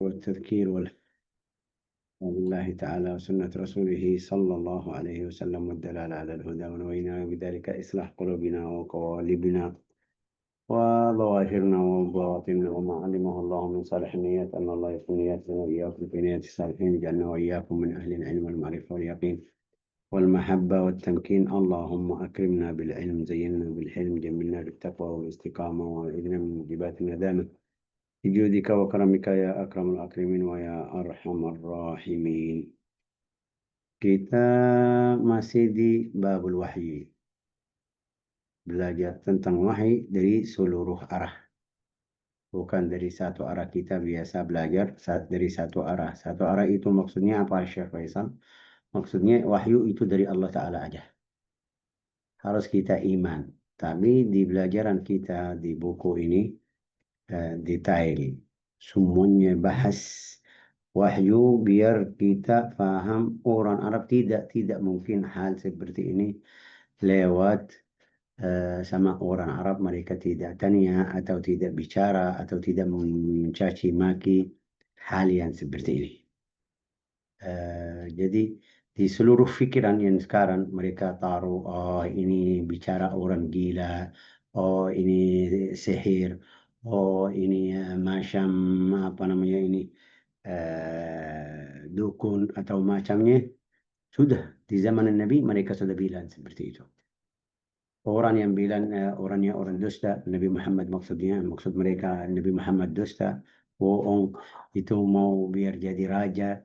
والتذكير والله تعالى وسنة رسوله صلى الله عليه وسلم والدلالة على الهدى ونوينا بذلك إصلاح قلوبنا وقوالبنا وظواهرنا وبواطننا وما علمه الله من صالح النيات أن الله يكون نياتنا وإياكم في نيات الصالحين جعلنا وإياكم من أهل العلم والمعرفة واليقين والمحبة والتمكين. اللهم أكرمنا بالعلم، زينا بالحلم، جملنا بالتقوى والاستقامة، وأعذنا من موجبات الندامة بجودك وكرمك يا أكرم الأكرمين ويا أرحم الراحمين. Kita masih di babul wahyi, belajar tentang wahyi dari seluruh arah, bukan dari satu arah. Kita biasa belajar dari satu arah. Satu arah itu maksudnya apa, Syekh Faisal? Maksudnya wahyu itu dari Allah Ta'ala aja. Harus kita iman. Tapi di pelajaran kita di buku ini detail. Semuanya bahas wahyu biar kita paham. Orang Arab tidak mungkin hal seperti ini lewat sama orang Arab. Mereka tidak tanya atau tidak bicara atau tidak mencaci maki hal yang seperti ini. Jadi di seluruh pikiran yang sekarang mereka taruh, oh ini bicara orang gila, oh ini sihir, oh ini macam apa namanya ini dukun atau macamnya. Sudah di zaman Nabi mereka sudah bilang seperti itu. Orang yang bilang orangnya orang dusta, Nabi Muhammad maksud mereka Nabi Muhammad dusta, bohong, itu mau biar jadi raja.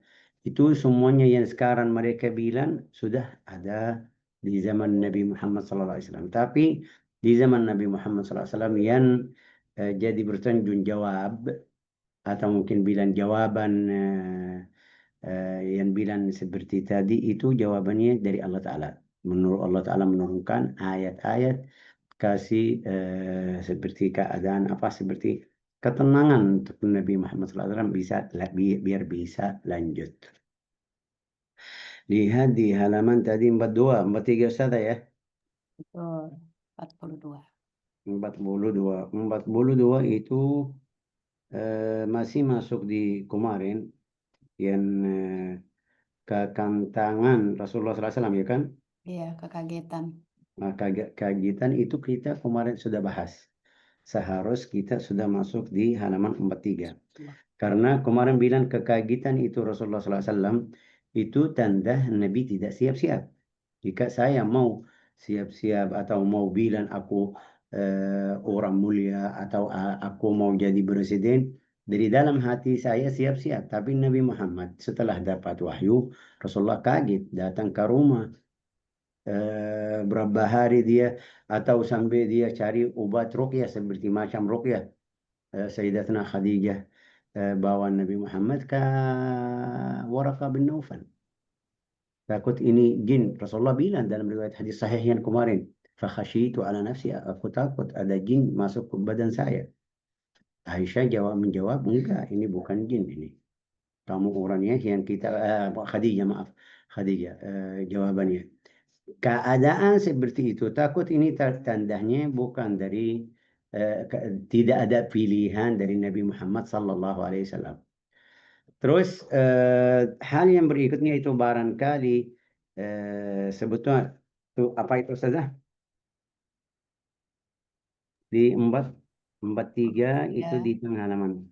Itu semuanya yang sekarang mereka bilang sudah ada di zaman Nabi Muhammad SAW. Tapi di zaman Nabi Muhammad SAW yang jadi bertanggung jawab atau mungkin bilang jawaban yang bilang seperti tadi itu jawabannya dari Allah Ta'ala. Menurut Allah Ta'ala menurunkan ayat-ayat kasih seperti keadaan apa seperti ketenangan untuk Nabi Muhammad SAW bisa biar bisa lanjut. Lihat di halaman tadi 42, 43 Ustaz ya. Betul, 42. 42 itu masih masuk di kemarin yang kekantangan Rasulullah SAW ya kan? Iya, kekagetan. Nah, kagitan itu kita kemarin sudah bahas. Seharus kita sudah masuk di halaman 43. Karena kemarin bilang kekagitan itu Rasulullah SAW itu tanda Nabi tidak siap-siap. Jika saya mau siap-siap atau mau bilang aku orang mulia atau aku mau jadi presiden, dari dalam hati saya siap-siap. Tapi Nabi Muhammad setelah dapat wahyu, Rasulullah kaget datang ke rumah. Berapa hari dia atau sampai dia cari obat ruqyah seperti macam ruqyah Sayyidatuna Khadijah bawa Nabi Muhammad ke Waraqah bin Naufal. Takut ini jin. Rasulullah bilang dalam riwayat hadis sahih yang kemarin, fakhasyitu ala nafsi, aku takut ada jin masuk ke badan saya. Aisyah menjawab, enggak, ini bukan jin ini. Kamu orangnya yang kita Khadijah maaf, Khadijah jawabannya. Keadaan seperti itu takut ini tandanya bukan dari tidak ada pilihan dari Nabi Muhammad sallallahu alaihi wasallam. Terus hal yang berikutnya itu barangkali sebetulnya itu apa itu saja di 43 itu Ya, di tengah halaman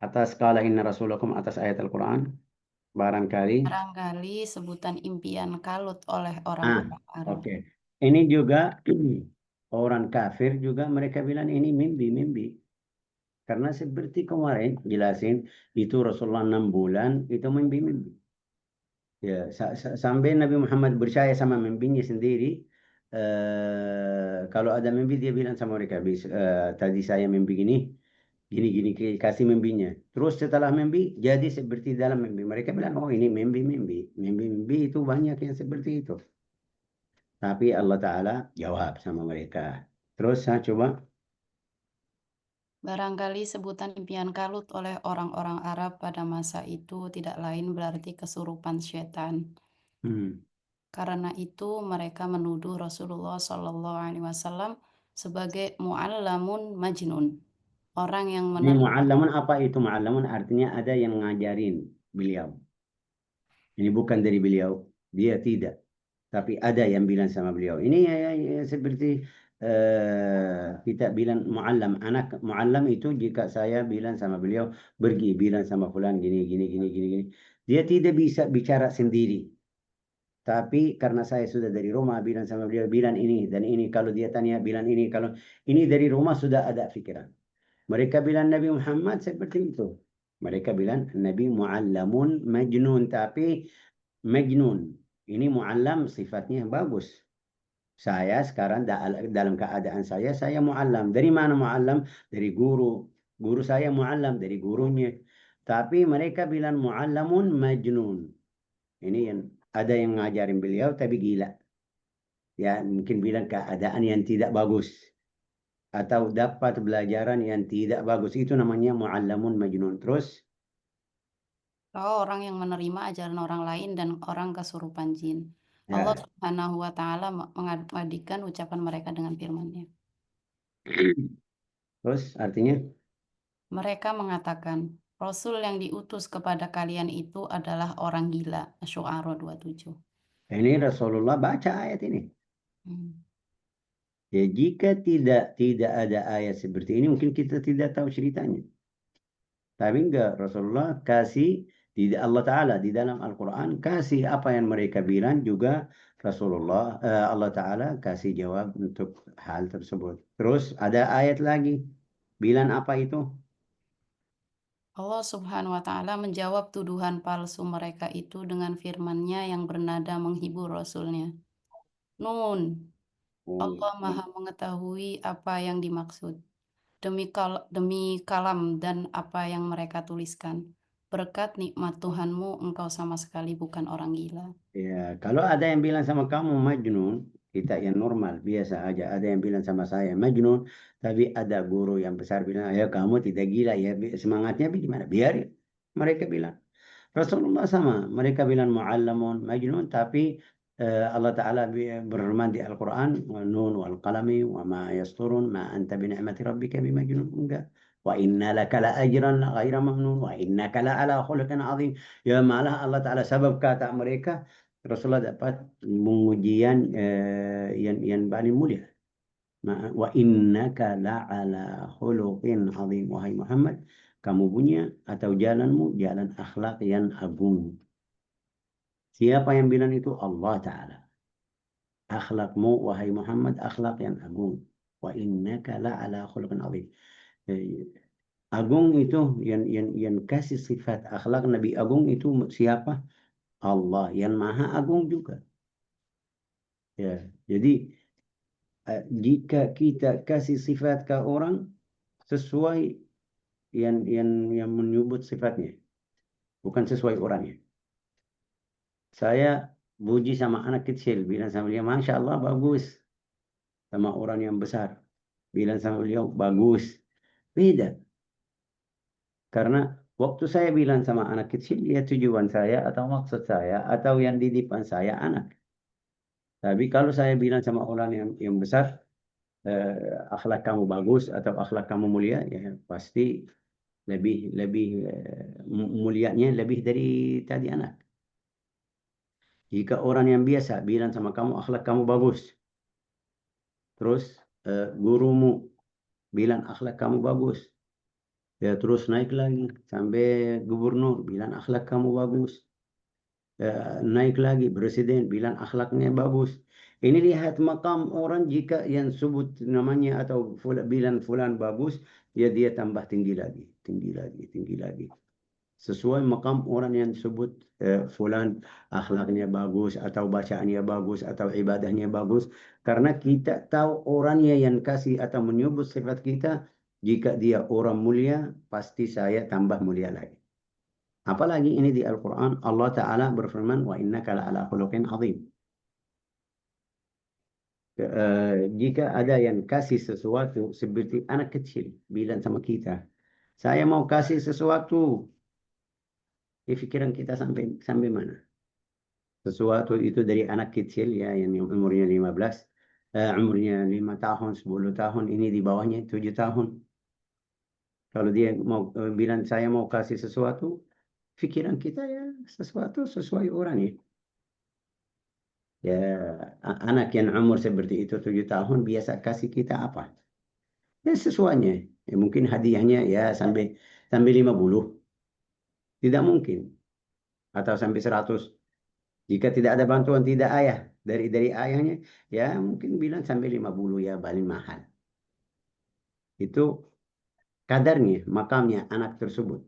atas qala inna rasulakum atas ayat Al-Quran barangkali. barangkali sebutan impian kalut oleh Ah, orang-orang Arab. oke. Ini juga orang kafir juga mereka bilang ini mimpi. Karena seperti kemarin jelasin itu Rasulullah 6 bulan itu mimpi. Ya, sampai Nabi Muhammad percaya sama mimpinya sendiri. Kalau ada mimpi dia bilang sama mereka, tadi saya mimpi gini, kasih mimpinya. Terus setelah mimpi jadi seperti dalam mimpi. Mereka bilang, oh ini mimpi itu banyak yang seperti itu. Tapi Allah Ta'ala jawab sama mereka. Terus saya coba. Barangkali sebutan impian kalut oleh orang-orang Arab pada masa itu tidak lain berarti kesurupan setan. Hmm, Karena itu mereka menuduh Rasulullah SAW sebagai mu'allamun majnun, orang yang Ini menerima. mu'allamun, apa itu mu'allamun? Artinya ada yang ngajarin beliau. Ini bukan dari beliau, dia tidak. Tapi ada yang bilang sama beliau. Ini ya, seperti kita bilang muallam. Anak muallam itu jika saya bilang sama beliau, pergi bilang sama fulan gini, gini, gini, gini, gini. Dia tidak bisa bicara sendiri. Tapi karena saya sudah dari rumah bilang sama beliau, bilang ini dan ini. Kalau dia tanya, bilang ini. Kalau ini dari rumah sudah ada pikiran. Mereka bilang Nabi Muhammad seperti itu. Mereka bilang Nabi muallamun majnun. Tapi majnun. Ini muallam sifatnya bagus. Saya sekarang dalam keadaan saya muallam. Dari mana muallam? Dari guru. Guru saya muallam dari gurunya. Tapi mereka bilang muallamun majnun. Ini yang ada yang ngajarin beliau tapi gila. Ya mungkin bilang keadaan yang tidak bagus. Atau dapat pelajaran yang tidak bagus. Itu namanya muallamun majnun. Terus Orang yang menerima ajaran orang lain dan orang kesurupan jin. Allah ya. Subhanahu wa Ta'ala mengabadikan ucapan mereka dengan firman-Nya. Terus artinya Mereka mengatakan, Rasul yang diutus kepada kalian itu adalah orang gila. Asy-Syu'ara 27. ini Rasulullah baca ayat ini. Hmm. Ya jika tidak ada ayat seperti ini mungkin kita tidak tahu ceritanya. Tapi enggak, Rasulullah kasih Allah Ta'ala di dalam Al-Quran kasih apa yang mereka bilang juga Allah Ta'ala kasih jawab untuk hal tersebut. Terus ada ayat lagi. Bilang apa itu? Allah Subhanahu wa Ta'ala menjawab tuduhan palsu mereka itu dengan firman-Nya yang bernada menghibur Rasul-Nya. Nun, Allah Maha mengetahui apa yang dimaksud. Demi kalam dan apa yang mereka tuliskan. Berkat nikmat Tuhanmu, engkau sama sekali bukan orang gila. Ya, kalau ada yang bilang sama kamu Majnun, kita yang normal, biasa aja. Ada yang bilang sama saya Majnun, tapi ada guru yang besar bilang, ya kamu tidak gila ya, semangatnya gimana? Biarin. Mereka bilang. Rasulullah sama, mereka bilang mu'allamun majnun, tapi Allah Ta'ala berfirman di Al-Quran, nun wal qalami wa ma yasturun ma anta bi ni'mati rabbika bi majnun. Enggak. Wa inna laka la ajran ghaira mamnun wa innaka la ala khuluqin azim. Ya malah Allah Ta'ala sebab kata mereka, Rasulullah dapat pengujian yang paling mulia. Wa innaka la'ala khuluqin azim. Wahai Muhammad, kamu punya atau jalanmu jalan akhlak yang agung. Siapa yang bilang itu? Allah Ta'ala. Akhlakmu, wahai Muhammad, akhlak yang agung. Wa innaka la'ala khuluqin azim. Eh, Agung itu yang kasih sifat akhlak Nabi agung itu siapa? Allah yang maha agung juga. Ya, jadi jika kita kasih sifat ke orang sesuai yang menyebut sifatnya, bukan sesuai orangnya. Saya puji sama anak kecil, bilang sama dia, Masya Allah bagus. Sama orang yang besar, bilang sama beliau, bagus. Beda. Karena waktu saya bilang sama anak kecil, ya tujuan saya atau maksud saya atau yang di depan saya anak. Tapi kalau saya bilang sama orang yang besar, akhlak kamu bagus atau akhlak kamu mulia, ya pasti lebih lebih mulianya lebih dari tadi anak. Jika orang yang biasa bilang sama kamu akhlak kamu bagus, terus gurumu bilang akhlak kamu bagus, ya terus naik lagi sampai gubernur bilang akhlak kamu bagus, naik lagi presiden bilang akhlaknya bagus. Ini lihat makam orang jika yang sebut namanya atau bilang fulan bagus, ya dia tambah tinggi lagi, tinggi lagi, tinggi lagi. Sesuai makam orang yang disebut fulan akhlaknya bagus atau bacaannya bagus atau ibadahnya bagus, karena kita tahu orangnya yang kasih atau menyebut sifat kita, jika dia orang mulia pasti saya tambah mulia lagi. Apalagi ini di Al-Quran Allah Ta'ala berfirman wa innaka la'ala khuluqin azim. Jika ada yang kasih sesuatu seperti anak kecil bilang sama kita, saya mau kasih sesuatu, di pikiran kita sampai sampai mana? Sesuatu itu dari anak kecil ya yang umurnya 15, umurnya 5 tahun, 10 tahun, ini di bawahnya 7 tahun. Kalau dia mau bilang saya mau kasih sesuatu, pikiran kita ya sesuatu sesuai orang ya. Ya, anak yang umur seperti itu 7 tahun biasa kasih kita apa? Ya sesuainya. Ya, mungkin hadiahnya ya sampai 50. Tidak mungkin. Atau sampai 100. Jika tidak ada bantuan tidak ayah dari ayahnya, ya mungkin bilang sampai 50 ya paling mahal. Itu kadarnya, makamnya anak tersebut.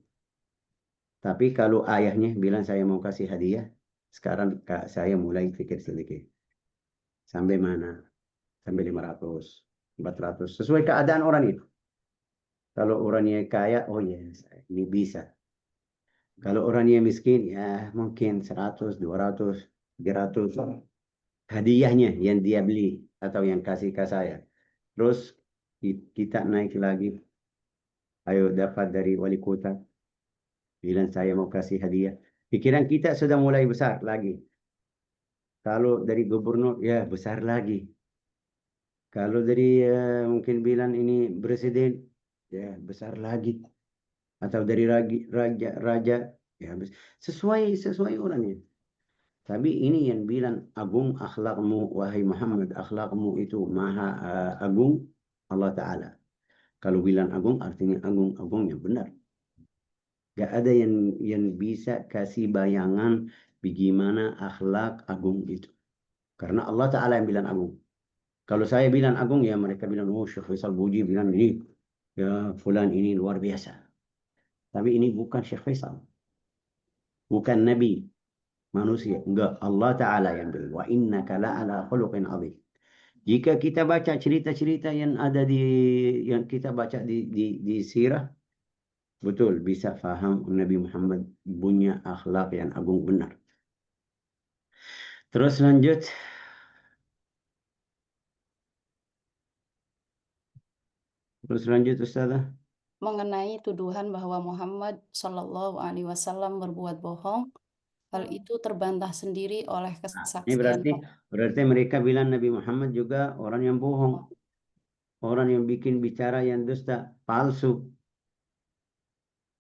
Tapi kalau ayahnya bilang saya mau kasih hadiah, sekarang Kak, saya mulai pikir sedikit. Sampai mana? Sampai 500, 400. Sesuai keadaan orang itu. Kalau orangnya kaya, oh ya, ini bisa. Kalau orangnya miskin, ya mungkin 100, 200, 300. Hadiahnya yang dia beli atau yang kasih ke saya. Terus kita naik lagi. Ayo dapat dari wali kota. Bilang saya mau kasih hadiah. Pikiran kita sudah mulai besar lagi. Kalau dari gubernur, ya besar lagi. Kalau dari mungkin bilang ini presiden, ya besar lagi. Atau dari raja, ya sesuai orangnya. Tapi ini yang bilang agung akhlakmu, wahai Muhammad, akhlakmu itu maha agung Allah Ta'ala. Kalau bilang agung artinya agung yang benar. Gak ada yang bisa kasih bayangan bagaimana akhlak agung itu. Karena Allah Ta'ala yang bilang agung. Kalau saya bilang agung ya mereka bilang, oh Syekh Faisal Buji bilang ini, ya fulan ini luar biasa. Tapi ini bukan Syekh Faisal. Bukan Nabi manusia. Enggak, Allah Ta'ala yang bilang. Wa innaka la'ala khuluqin azim. Jika kita baca cerita-cerita yang ada yang kita baca di sirah, betul bisa faham Nabi Muhammad punya akhlak yang agung benar. Terus lanjut. Terus lanjut Ustazah. Mengenai tuduhan bahwa Muhammad Shallallahu Alaihi Wasallam berbuat bohong, hal itu terbantah sendiri oleh Nah, ini kesaksian berarti mereka bilang Nabi Muhammad juga orang yang bohong, orang yang bikin bicara yang dusta, palsu.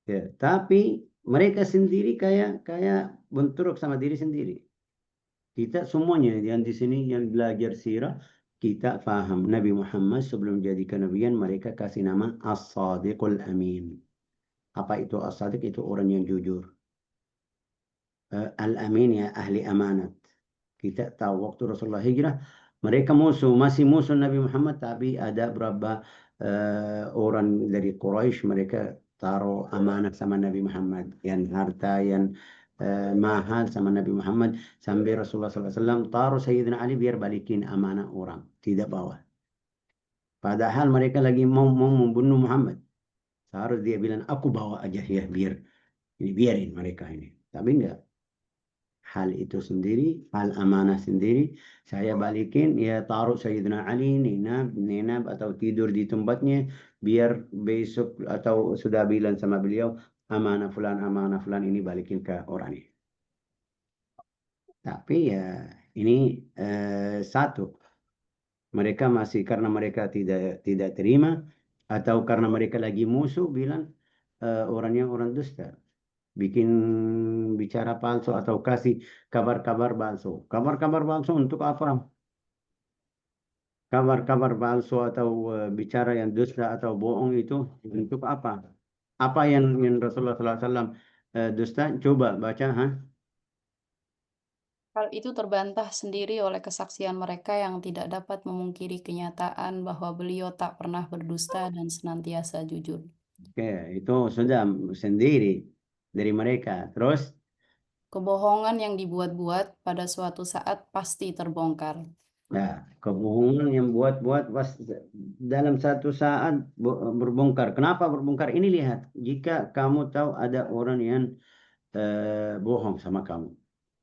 Ya, tapi mereka sendiri kayak bentrok sama diri sendiri. Kita semuanya yang di sini yang belajar sirah, kita paham Nabi Muhammad sebelum jadi kenabian mereka kasih nama As-Sadiqul Amin. Apa itu As-Sadiq? Itu orang yang jujur. Al-Amin ya ahli amanat. Kita tahu waktu Rasulullah hijrah, mereka masih musuh Nabi Muhammad, tapi ada berapa orang dari Quraisy mereka taruh amanat sama Nabi Muhammad, yang harta yang mahal sama Nabi Muhammad, sampai Rasulullah SAW taruh Sayyidina Ali biar balikin amanah orang, tidak bawa. Padahal mereka lagi mau membunuh Muhammad. Seharusnya dia bilang, aku bawa aja ya biarin mereka ini. Tapi enggak. Hal itu sendiri, hal amanah sendiri, saya balikin, ya taruh Sayyidina Ali, ninab atau tidur di tempatnya, biar besok atau sudah bilang sama beliau, amanah fulan ini balikin ke orang ini. Tapi ya ini satu, mereka masih karena mereka tidak terima, atau karena mereka lagi musuh bilang orangnya orang dusta. Bikin bicara palsu atau kasih kabar-kabar palsu. Kabar-kabar palsu untuk apa? Kabar-kabar palsu atau bicara yang dusta atau bohong itu untuk apa? Apa yang Rasulullah SAW dusta? Coba baca, ha? hal itu terbantah sendiri oleh kesaksian mereka yang tidak dapat memungkiri kenyataan bahwa beliau tak pernah berdusta dan senantiasa jujur. Oke, itu sudah sendiri dari mereka. Terus, Kebohongan yang dibuat-buat pada suatu saat pasti terbongkar. nah, kebohongan yang buat-buat dalam satu saat berbongkar. Kenapa berbongkar? Ini lihat, jika kamu tahu ada orang yang bohong sama kamu.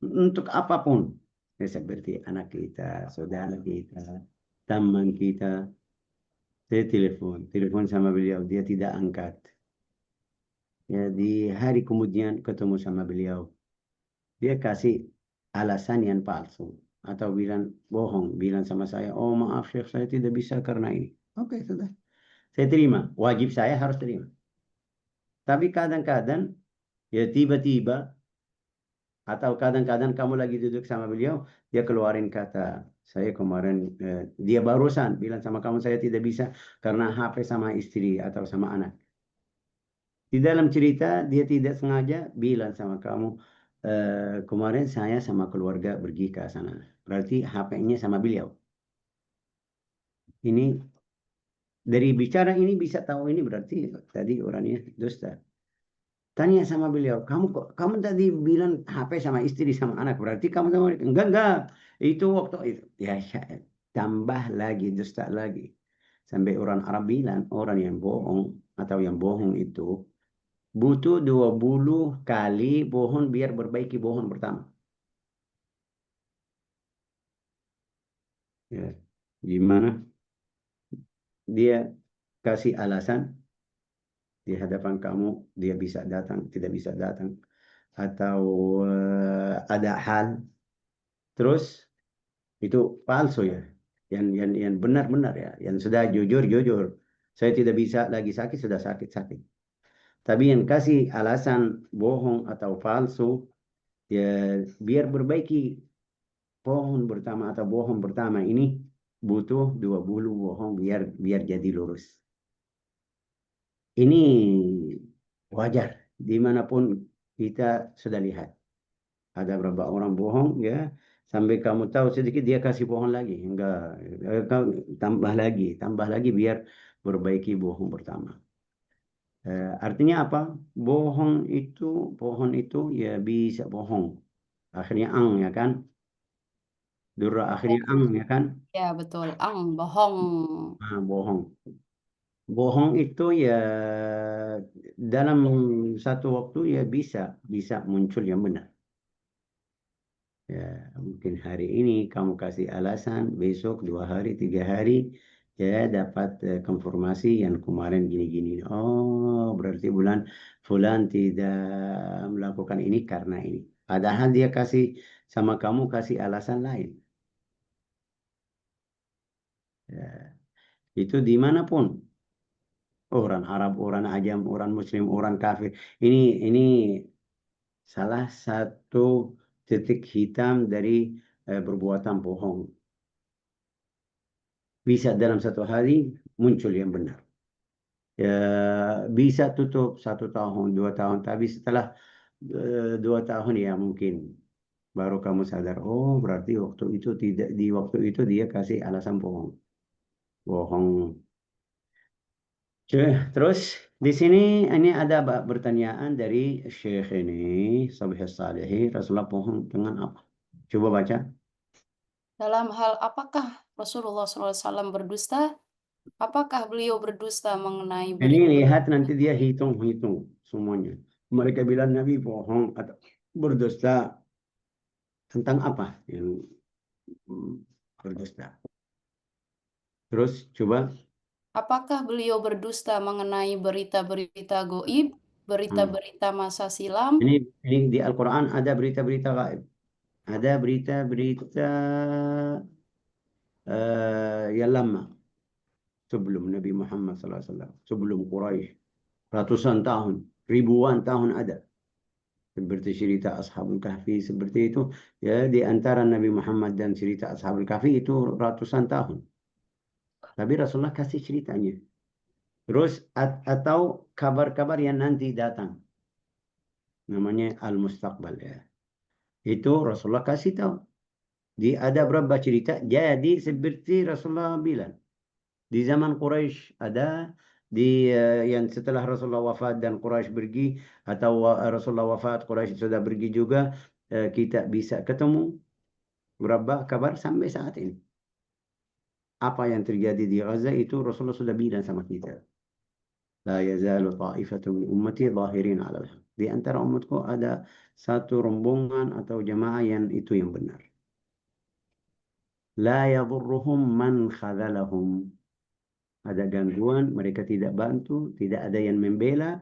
Untuk apapun. Ya, seperti anak kita, saudara kita, teman kita. Saya telepon sama beliau, dia tidak angkat. Ya, di hari kemudian ketemu sama beliau, dia kasih alasan yang palsu. Atau bilang bohong, bilang sama saya, oh maaf Syekh, saya tidak bisa karena ini. Oke, sudah. Saya terima, wajib saya harus terima. Tapi kadang-kadang ya tiba-tiba atau kadang-kadang kamu lagi duduk sama beliau, dia keluarin kata, saya kemarin dia barusan bilang sama kamu saya tidak bisa karena HP sama istri atau sama anak. Di dalam cerita dia tidak sengaja bilang sama kamu, kemarin saya sama keluarga pergi ke sana. Berarti HP-nya sama beliau. Ini dari bicara ini bisa tahu ini berarti tadi orangnya dusta. Tanya sama beliau, kamu tadi bilang HP sama istri sama anak, berarti kamu sama enggak, itu waktu itu. Ya, tambah lagi dusta lagi. Sampai orang Arab bilang orang yang bohong atau yang bohong itu butuh 20 kali bohong biar perbaiki bohong pertama. Ya. Gimana? Dia kasih alasan di hadapan kamu, dia bisa datang, tidak bisa datang, atau ada hal, terus itu palsu ya. Yang benar-benar ya, yang sudah jujur jujur. Saya tidak bisa lagi sakit, sudah sakit sakit. Tapi yang kasih alasan bohong atau palsu ya biar perbaiki pohon pertama atau bohong pertama ini butuh 20 bohong biar biar jadi lurus. Ini wajar dimanapun kita sudah lihat. Ada berapa orang bohong ya sampai kamu tahu sedikit dia kasih bohong lagi. Enggak, tambah lagi biar perbaiki bohong pertama. Artinya apa? Pohon itu ya bisa bohong. Akhirnya ang ya kan? Dura akhirnya ang ya kan? Ya, betul. Bohong. Ah, bohong. Bohong itu ya dalam satu waktu ya bisa muncul yang benar. Ya, mungkin hari ini kamu kasih alasan, besok 2 hari, 3 hari, ya dapat konfirmasi yang kemarin gini-gini. Oh, berarti bulan Fulan tidak melakukan ini karena ini. Padahal dia kasih sama kamu kasih alasan lain. Ya, itu dimanapun orang Arab, orang Ajam, orang Muslim, orang kafir. Ini salah satu titik hitam dari perbuatan bohong. Bisa dalam satu hari muncul yang benar. Ya, bisa tutup 1 tahun, 2 tahun, tapi setelah 2 tahun ya mungkin baru kamu sadar, oh berarti waktu itu tidak di waktu itu dia kasih alasan bohong, bohong. Terus di sini ini ada pertanyaan dari Syekh ini, Sabih Salihi, Rasulullah bohong dengan apa? Coba baca. Dalam hal apakah Rasulullah SAW berdusta? Apakah beliau berdusta mengenai Ini berita? lihat nanti dia hitung-hitung semuanya. Mereka bilang Nabi bohong atau berdusta tentang apa yang mm, berdusta. Terus coba Apakah beliau berdusta mengenai berita-berita goib, hmm, berita-berita masa silam? ini ini di Al-Quran ada berita-berita gaib. Ada berita-berita yang lama sebelum Nabi Muhammad SAW, sebelum Quraisy. Ratusan tahun, ribuan tahun ada. Seperti cerita Ashabul Kahfi, seperti itu. Ya, di antara Nabi Muhammad dan cerita Ashabul Kahfi itu ratusan tahun. Tapi Rasulullah kasih ceritanya. Terus atau kabar-kabar yang nanti datang. Namanya Al-Mustaqbal ya. Itu Rasulullah kasih tahu. Di ada berapa cerita. Jadi seperti Rasulullah bilang. Di zaman Quraisy ada. Di yang setelah Rasulullah wafat dan Quraisy pergi. Atau Rasulullah wafat, Quraisy sudah pergi juga. Kita bisa ketemu. Berapa kabar sampai saat ini. Apa yang terjadi di Gaza itu Rasulullah sudah bilang sama kita. La yazalu ta'ifatu min ummati zahirin 'ala al-haq. Di antara umatku ada satu rombongan atau jamaah yang itu yang benar. La yadurruhum man khadalahum. Ada gangguan, mereka tidak bantu, tidak ada yang membela,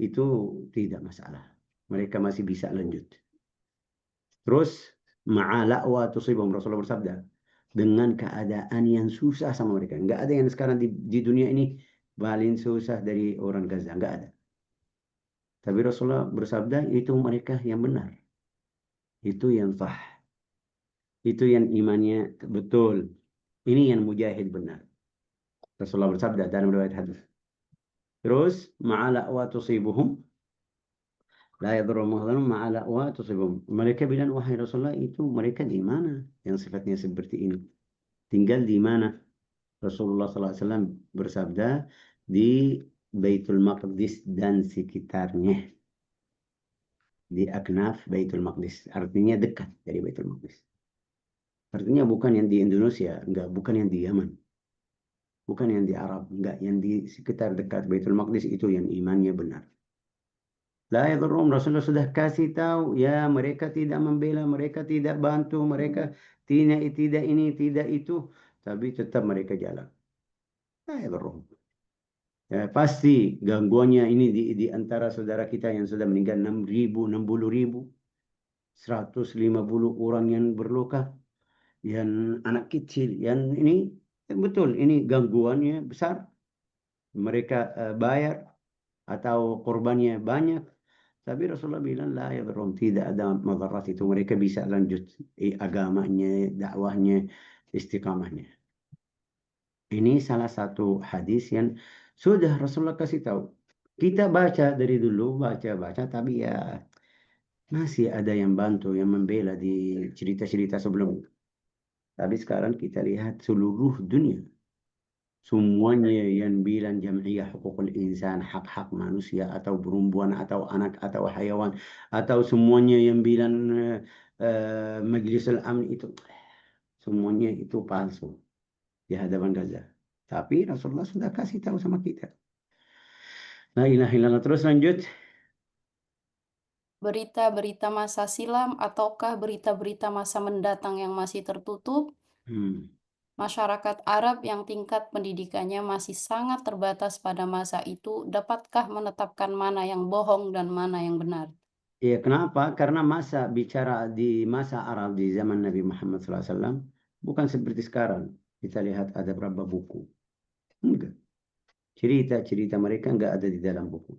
itu tidak masalah. Mereka masih bisa lanjut. Terus ma'ala'wa tusibum Rasulullah bersabda dengan keadaan yang susah sama mereka. Enggak ada yang sekarang di dunia ini paling susah dari orang Gaza, enggak ada. Tapi Rasulullah bersabda, itu mereka yang benar. Itu yang sah. Itu yang imannya betul. Ini yang mujahid benar. Rasulullah bersabda dalam riwayat hadis. Terus, ma'ala wa tusibuhum la yadurru mahzanum ma'ala wa tusibuhum. Mereka bilang, wahai Rasulullah, itu mereka di mana yang sifatnya seperti ini? Tinggal di mana? Rasulullah SAW bersabda, di Baitul Maqdis dan sekitarnya. Di Aknaf Baitul Maqdis. Artinya dekat dari Baitul Maqdis. Artinya bukan yang di Indonesia, enggak, bukan yang di Yaman. Bukan yang di Arab, enggak, yang di sekitar dekat Baitul Maqdis itu yang imannya benar. La yadurrum, Rasulullah sudah kasih tahu, ya mereka tidak membela, mereka tidak bantu, mereka tidak ini, tidak itu, tapi tetap mereka jalan. La yadurrum. Ya, pasti gangguannya ini di antara saudara kita yang sudah meninggal 6.000, 60.000, 150 orang yang berluka, yang anak kecil, yang ini betul, ini gangguannya besar. Mereka bayar atau korbannya banyak. Tapi Rasulullah bilang, la ya berum, tidak ada madarat itu. Mereka bisa lanjut agamanya, dakwahnya, istiqamahnya. Ini salah satu hadis yang sudah Rasulullah kasih tahu. Kita baca dari dulu, baca-baca, tapi ya masih ada yang bantu, yang membela di cerita-cerita sebelumnya. Tapi sekarang kita lihat seluruh dunia. Semuanya yang bilang jam'iyah hukukul insan, hak-hak manusia atau perempuan atau anak atau hayawan, atau semuanya yang bilang Majlis Al-Amin itu, semuanya itu palsu di hadapan Gaza. Tapi Rasulullah sudah kasih tahu sama kita. La ilaha illallah. Terus lanjut. Berita-berita masa silam ataukah berita-berita masa mendatang yang masih tertutup? Hmm. Masyarakat Arab yang tingkat pendidikannya masih sangat terbatas pada masa itu, dapatkah menetapkan mana yang bohong dan mana yang benar? Ya, kenapa? Karena bicara di masa Arab di zaman Nabi Muhammad SAW bukan seperti sekarang. Kita lihat ada berapa buku. Enggak. Cerita-cerita mereka enggak ada di dalam buku.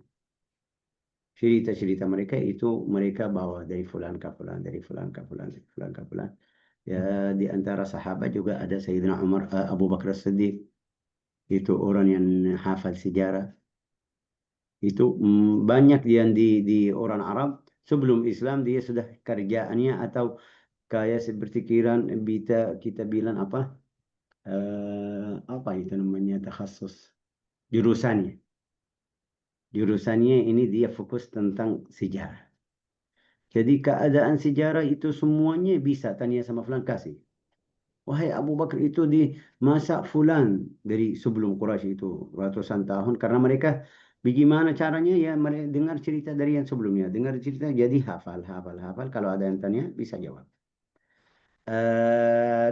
Cerita-cerita mereka itu mereka bawa dari fulan ke fulan, dari fulan ke fulan, dari fulan ke fulan. Ya, di antara sahabat juga ada Sayyidina Umar, Abu Bakar As-Siddiq. Itu orang yang hafal sejarah. Itu banyak yang di orang Arab sebelum Islam dia sudah kerjaannya atau kayak seperti kita bilang apa? Apa itu namanya takhasus jurusannya. Jurusannya ini dia fokus tentang sejarah. Jadi keadaan sejarah itu semuanya bisa tanya sama fulan kasih. Wahai Abu Bakar itu di masa fulan dari sebelum Quraisy itu ratusan tahun karena mereka bagaimana caranya ya mereka dengar cerita dari yang sebelumnya, dengar cerita jadi hafal. Kalau ada yang tanya bisa jawab.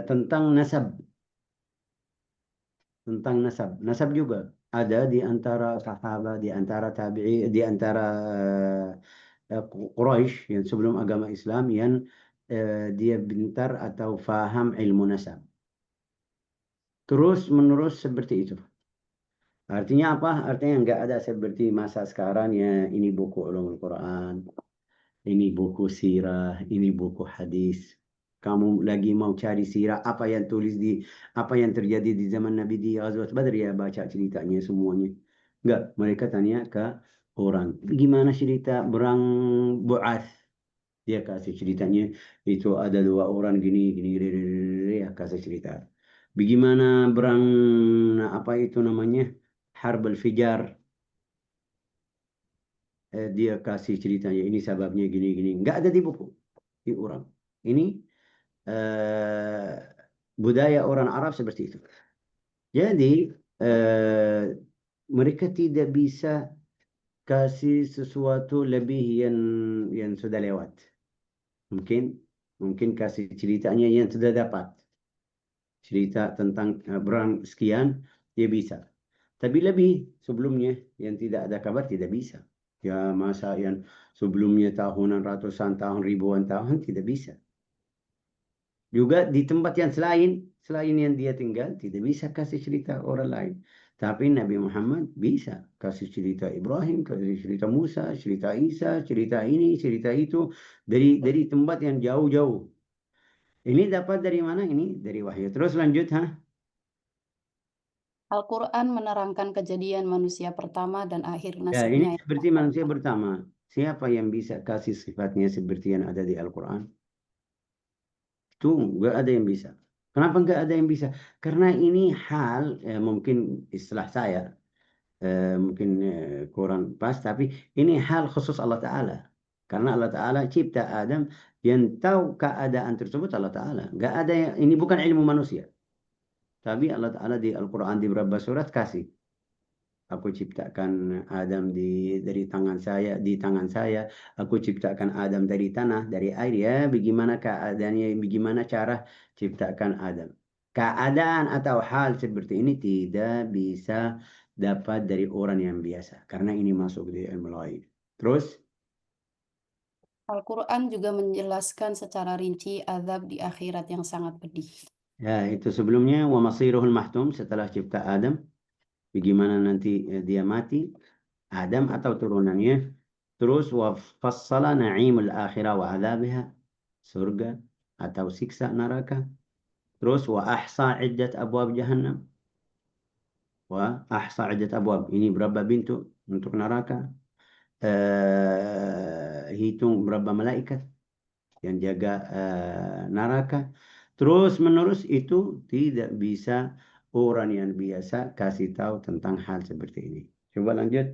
Tentang nasab, nasab juga ada di antara sahabat, di antara tabi'i, di antara Quraisy yang sebelum agama Islam yang dia pintar atau faham ilmu nasab. Terus menerus seperti itu. Artinya apa? Artinya nggak ada seperti masa sekarang ya ini buku ulumul Quran, ini buku sirah, ini buku hadis. Kamu lagi mau cari sirah apa yang terjadi di zaman Nabi di Ghazwat Badr ya baca ceritanya semuanya. Enggak, mereka tanya ke orang. Gimana cerita berang Bu'ath? Dia kasih ceritanya itu ada dua orang gini gini gini, gini, gini, ya kasih cerita. Bagaimana berang apa itu namanya Harb al-Fijar, dia kasih ceritanya ini sebabnya gini gini nggak ada di buku di orang ini eh, budaya orang Arab seperti itu. Jadi eh, mereka tidak bisa kasih sesuatu lebih yang sudah lewat. Mungkin mungkin kasih ceritanya yang sudah dapat. Cerita tentang perang sekian, dia bisa. Tapi lebih sebelumnya yang tidak ada kabar tidak bisa. Ya masa yang sebelumnya tahunan, ratusan tahun, ribuan tahun tidak bisa. Juga di tempat yang selain yang dia tinggal tidak bisa kasih cerita orang lain. Tapi Nabi Muhammad bisa kasih cerita Ibrahim, kasih cerita Musa, cerita Isa, cerita ini, cerita itu dari tempat yang jauh-jauh. Ini dapat dari mana? Ini dari wahyu. Terus lanjut, ha? Al-Quran menerangkan kejadian manusia pertama dan akhir Ya, ini nasibnya yang seperti manusia pertama. Siapa yang bisa kasih sifatnya seperti yang ada di Al-Quran? Itu nggak ada yang bisa. Kenapa nggak ada yang bisa? Karena ini hal, mungkin istilah saya, mungkin kurang pas, tapi ini hal khusus Allah Ta'ala. Karena Allah Ta'ala cipta Adam, yang tahu keadaan tersebut Allah Ta'ala. Nggak ada ini bukan ilmu manusia. Tapi Allah Ta'ala di Al-Quran di beberapa surat kasih. Aku ciptakan Adam dari tangan saya, di tangan saya. Aku ciptakan Adam dari tanah, dari air. Ya, bagaimana keadaannya, bagaimana cara ciptakan Adam. Keadaan atau hal seperti ini tidak bisa dapat dari orang yang biasa. Karena ini masuk di ilmu lain. Terus, Al-Quran juga menjelaskan secara rinci azab di akhirat yang sangat pedih. ya itu sebelumnya, wa masiruhul mahtum setelah cipta Adam. Bagaimana nanti dia mati. Adam atau turunannya. Terus wafassala na'imul akhirah wa adabiha, surga atau siksa neraka. Terus wa ahsa iddat abwab jahannam, wa ahsa iddat abwab, ini berapa pintu untuk neraka. Hitung berapa malaikat yang jaga neraka. Terus menerus itu tidak bisa orang yang biasa kasih tahu tentang hal seperti ini. Coba lanjut.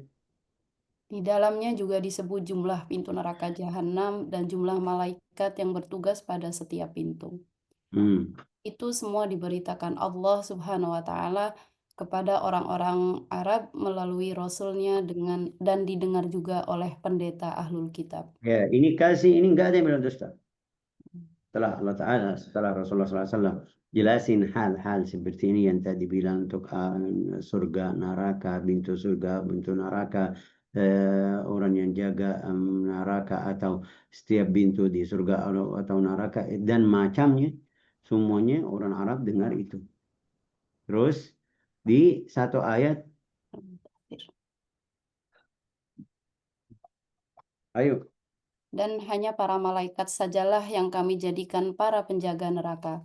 Di dalamnya juga disebut jumlah pintu neraka jahanam dan jumlah malaikat yang bertugas pada setiap pintu. Hmm. Itu semua diberitakan Allah Subhanahu wa taala kepada orang-orang Arab melalui rasulnya dan didengar juga oleh pendeta ahlul kitab. Ya, ini kasih, ini enggak ada yang bilang dusta. Setelah Allah Ta'ala, setelah Rasulullah SAW jelasin hal-hal seperti ini yang tadi bilang untuk surga, neraka, pintu surga, pintu neraka, orang yang jaga neraka atau setiap pintu di surga atau neraka dan macamnya, semuanya orang Arab dengar itu. Terus di satu ayat, ayo. Dan hanya para malaikat sajalah yang kami jadikan para penjaga neraka.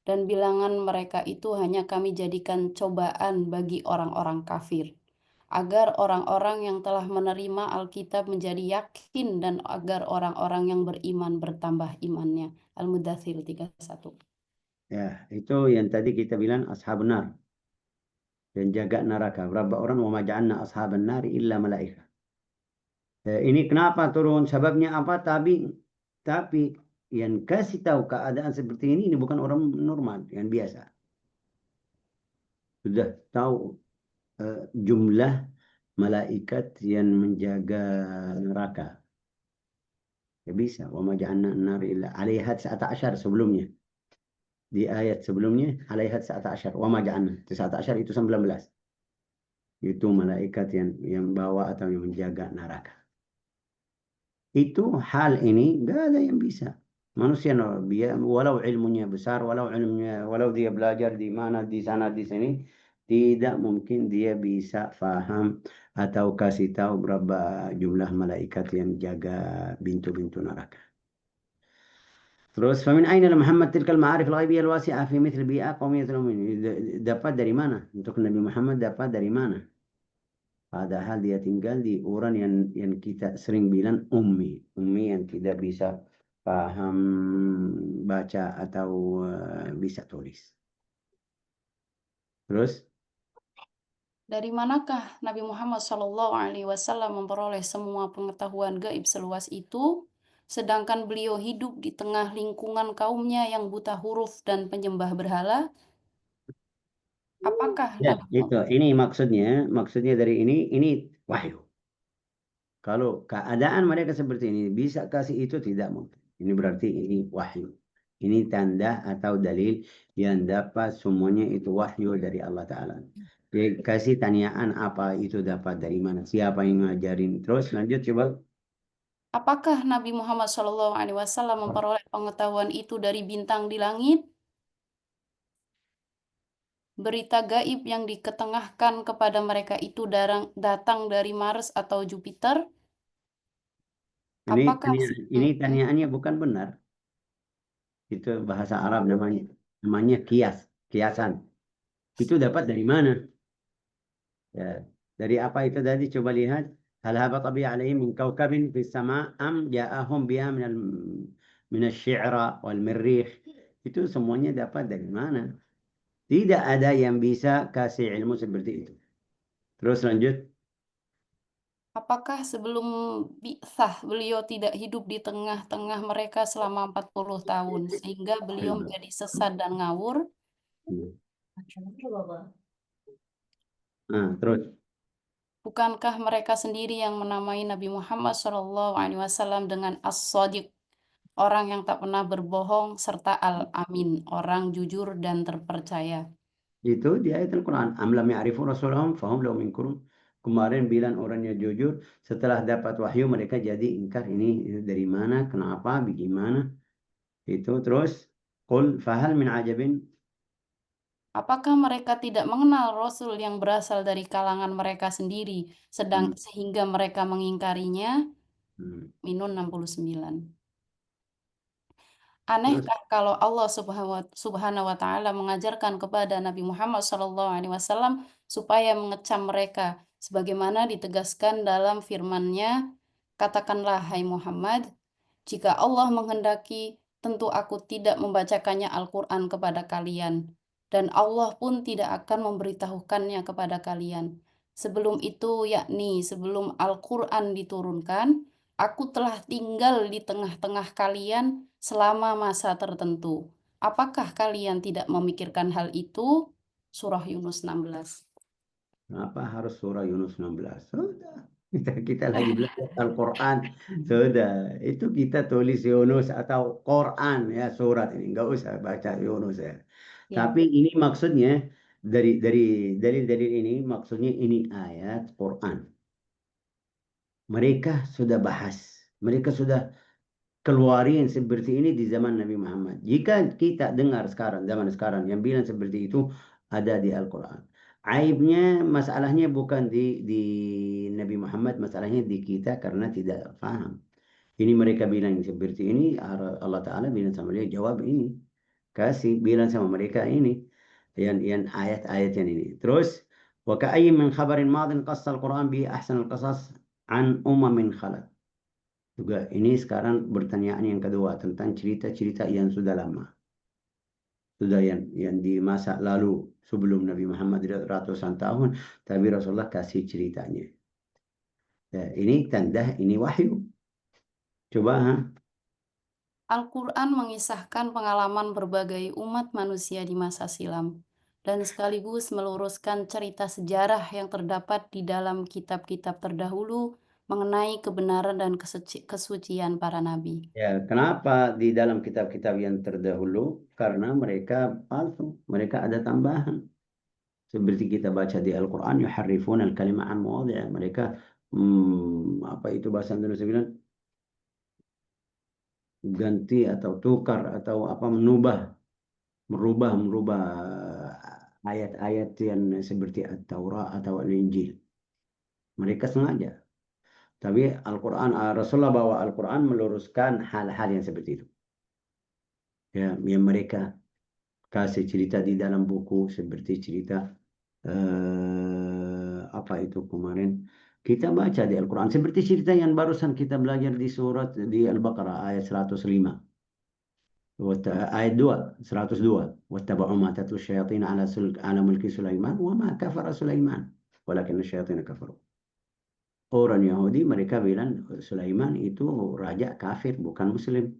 Dan bilangan mereka itu hanya kami jadikan cobaan bagi orang-orang kafir. Agar orang-orang yang telah menerima Alkitab menjadi yakin dan agar orang-orang yang beriman bertambah imannya. Al-Mudathir 31. Ya, itu yang tadi kita bilang ashab nar, dan jaga neraka. Berapa orang? Wa ma ja'alna ashaban nari illa malaika. Ini kenapa turun? Sebabnya apa? Tapi yang kasih tahu keadaan seperti ini bukan orang normal, yang biasa. Sudah tahu jumlah malaikat yang menjaga neraka. Ya bisa. Wa ma ja'alna an-nar illa 'alaiha 19 sebelumnya. Di ayat sebelumnya 'alaiha 19. Wa ma ja'alna 19 itu 19. Itu malaikat yang bawa atau yang menjaga neraka. Itu hal ini nggak ada yang bisa. Manusia walau ilmunya besar, walau dia belajar di mana, di sana, di sini, tidak mungkin dia bisa faham atau kasih tahu berapa jumlah malaikat yang jaga pintu-pintu neraka. Terus, famin aina la Muhammad tilkal ma'arif al-ghaibiyah al-wasi'ah fi mithl bi'a qaumiyatul mu'minin. Dapat dari mana? Untuk Nabi Muhammad dapat dari mana? Padahal dia tinggal di orang yang kita sering bilang ummi. Ummi yang tidak bisa paham baca atau bisa tulis. Terus, Dari manakah Nabi Muhammad SAW memperoleh semua pengetahuan gaib seluas itu, sedangkan beliau hidup di tengah lingkungan kaumnya yang buta huruf dan penyembah berhala? Apakah ya Nabi itu. Ini maksudnya dari ini wahyu. Kalau keadaan mereka seperti ini bisa kasih itu tidak mungkin. Ini berarti ini wahyu. Ini tanda atau dalil yang dapat semuanya itu wahyu dari Allah Ta'ala. Kasih tanyaan apa itu dapat dari mana? Siapa yang ngajarin? Terus lanjut coba. Apakah Nabi Muhammad SAW memperoleh pengetahuan itu dari bintang di langit? berita gaib yang diketengahkan kepada mereka itu datang dari Mars atau Jupiter? Apakah Ini tanyaannya bukan benar. Itu bahasa Arab namanya. Namanya kiasan. Itu dapat dari mana? Ya, dari apa itu tadi? Coba lihat. Hal habata bi alaihim min kawkabin fis sama' am ja'ahum biha min asy-syi'ra wal mirrikh. Itu semuanya dapat dari mana? Tidak ada yang bisa kasih ilmu seperti itu. Terus lanjut. Apakah sebelum bi'tsah beliau tidak hidup di tengah-tengah mereka selama 40 tahun sehingga beliau menjadi sesat dan ngawur? Nah, terus. Bukankah mereka sendiri yang menamai Nabi Muhammad SAW dengan As-Shadiq, orang yang tak pernah berbohong, serta Al-Amin, orang jujur dan terpercaya? Itu di ayat Al-Quran. Am lam ya'rifu rasulahum fahum lahum minkurun. Kemarin bilang orangnya jujur. Setelah dapat wahyu mereka jadi ingkar. Ini dari mana? Kenapa? Bagaimana? Itu terus. Qul fahal min ajabin. Apakah mereka tidak mengenal Rasul yang berasal dari kalangan mereka sendiri, Hmm. sehingga mereka mengingkarinya? Hmm. Minun 69. Terus Anehkah kalau Allah Subhanahu wa Ta'ala mengajarkan kepada Nabi Muhammad SAW supaya mengecam mereka, sebagaimana ditegaskan dalam firman-Nya, katakanlah, hai Muhammad, jika Allah menghendaki, tentu aku tidak membacakannya Al-Quran kepada kalian, dan Allah pun tidak akan memberitahukannya kepada kalian. Sebelum itu, yakni sebelum Al-Quran diturunkan, aku telah tinggal di tengah-tengah kalian selama masa tertentu. Apakah kalian tidak memikirkan hal itu? Surah Yunus 16. kenapa harus surah Yunus 16? Sudah. Kita lagi belajar Al-Quran. Sudah. Itu kita tulis Yunus atau Quran ya surat ini. Nggak usah baca Yunus ya. Ya. Tapi ini maksudnya dari dalil-dalil ini maksudnya ini ayat Quran. Mereka sudah bahas. Mereka sudah keluarin seperti ini di zaman Nabi Muhammad. Jika kita dengar sekarang, zaman sekarang yang bilang seperti itu ada di Al-Quran. Aibnya, masalahnya bukan di Nabi Muhammad, masalahnya di kita karena tidak paham. Ini mereka bilang seperti ini, Allah Ta'ala bilang sama dia, jawab ini. Kasih, bilang sama mereka ini. Yang ayat-ayat yang ini. Terus, وكأي من خبر ماض قص القرآن به أحسن القصص عن أمم خلت. Juga ini sekarang pertanyaan yang kedua tentang cerita-cerita yang sudah lama. Sudah yang di masa lalu sebelum Nabi Muhammad ratusan tahun. Tapi Rasulullah kasih ceritanya. Ya, ini tanda, ini wahyu. Coba, ha? Al-Quran mengisahkan pengalaman berbagai umat manusia di masa silam dan sekaligus meluruskan cerita sejarah yang terdapat di dalam kitab-kitab terdahulu mengenai kebenaran dan kesucian para nabi. Ya, kenapa di dalam kitab-kitab yang terdahulu? Karena mereka palsu. Mereka ada tambahan. Seperti kita baca di Al-Quran, yuharrifun al-kalimah an mawadhi'ah. Mereka, apa itu bahasa Indonesia bilang? Ganti atau tukar atau apa merubah ayat-ayat yang seperti At-Taurat atau Al-Injil. Mereka sengaja. Tapi Al-Quran, Rasulullah bawa Al-Quran meluruskan hal-hal yang seperti itu. Ya, yang mereka kasih cerita di dalam buku seperti cerita apa itu kemarin kita baca di Al-Quran seperti cerita yang barusan kita belajar di surat di Al-Baqarah ayat 105. آية 2 102 واتبعوا ما تتلو الشياطين على ملك سليمان وما كفر سليمان ولكن الشياطين كفروا. Orang Yahudi mereka bilang Sulaiman itu raja kafir bukan muslim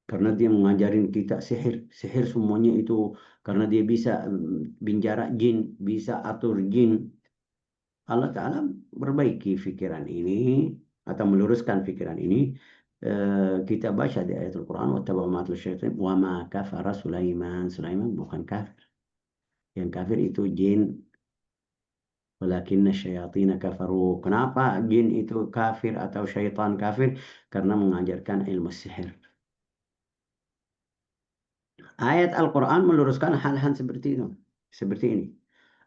karena dia mengajarin kita sihir. Sihir semuanya itu karena dia bisa binjara jin, bisa atur jin. Allah Ta'ala perbaiki pikiran ini atau meluruskan pikiran ini. Kita baca di ayat Al-Quran wattaba'u ma tatlu syaitan wa ma kafara Sulaiman. Sulaiman bukan kafir. Yang kafir itu jin. Walakinna syayatin kafaru. Kenapa jin itu kafir atau syaitan kafir? Karena mengajarkan ilmu sihir. Ayat Al-Quran meluruskan hal-hal seperti itu. seperti ini.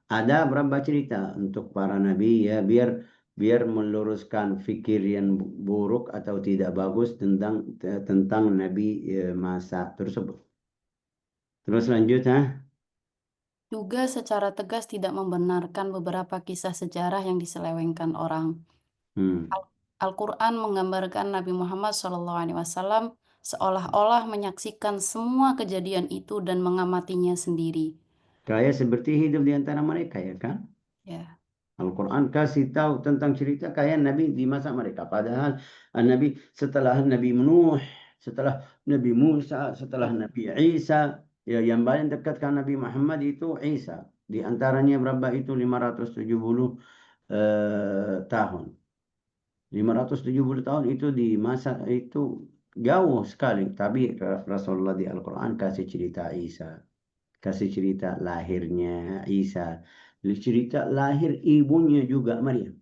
Ada berapa cerita untuk para nabi ya, biar meluruskan fikir yang buruk atau tidak bagus tentang nabi masa tersebut. Terus lanjut, Juga secara tegas tidak membenarkan beberapa kisah sejarah yang diselewengkan orang. Hmm. Al- Al-Quran menggambarkan Nabi Muhammad SAW seolah-olah menyaksikan semua kejadian itu dan mengamatinya sendiri. Kayak seperti hidup di antara mereka ya kan? Ya, Al-Quran kasih tahu tentang cerita kayak Nabi di masa mereka. Padahal Nabi setelah Nabi Nuh, setelah Nabi Musa, setelah Nabi Isa, ya yang paling dekat kan Nabi Muhammad itu Isa. Di antaranya berapa itu 570 tahun. 570 tahun itu di masa itu jauh sekali. Tapi Rasulullah di Al-Quran kasih cerita Isa. Kasih cerita lahirnya Isa. Cerita lahir ibunya juga Maryam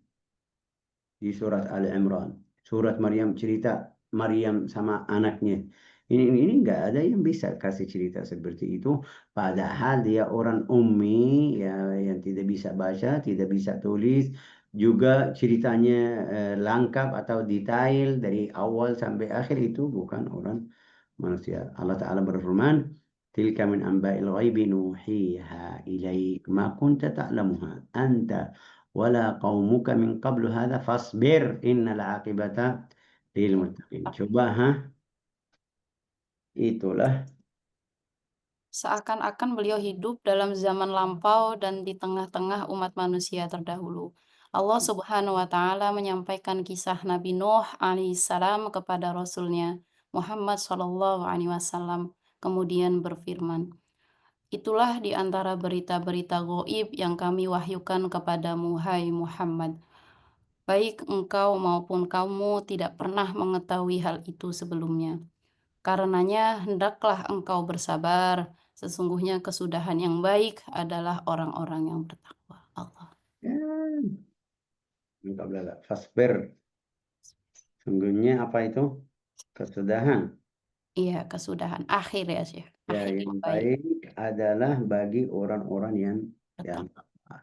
di surat Ali Imran. Surat Maryam cerita Maryam sama anaknya. Ini nggak ada yang bisa kasih cerita seperti itu. Padahal dia orang ummi ya yang tidak bisa baca, tidak bisa tulis. Juga ceritanya lengkap atau detail dari awal sampai akhir itu bukan orang manusia. Allah Ta'ala berfirman, Tilka min anba'il ghaibi nuhiha ilaik ma kunta ta'lamuha anta wala qaumuka min qablu hadha fasbir innal aqibata lil muttaqin. Coba itulah. seakan-akan beliau hidup dalam zaman lampau dan di tengah-tengah umat manusia terdahulu. Allah Subhanahu wa Ta'ala menyampaikan kisah Nabi Nuh alaihissalam kepada Rasulnya Muhammad Shallallahu Alaihi Wasallam, kemudian berfirman, itulah di antara berita-berita gaib yang kami wahyukan kepadamu, hai Muhammad. Baik engkau maupun kamu tidak pernah mengetahui hal itu sebelumnya. Karenanya hendaklah engkau bersabar. Sesungguhnya kesudahan yang baik adalah orang-orang yang bertakwa. Allah. Ya, engkau belajar. Fasbir. Sungguhnya apa itu? Kesudahan. Iya, kesudahan. Akhir ya, Syekh. Ya, Akhir yang yang baik. baik adalah bagi orang-orang yang Bertakwa.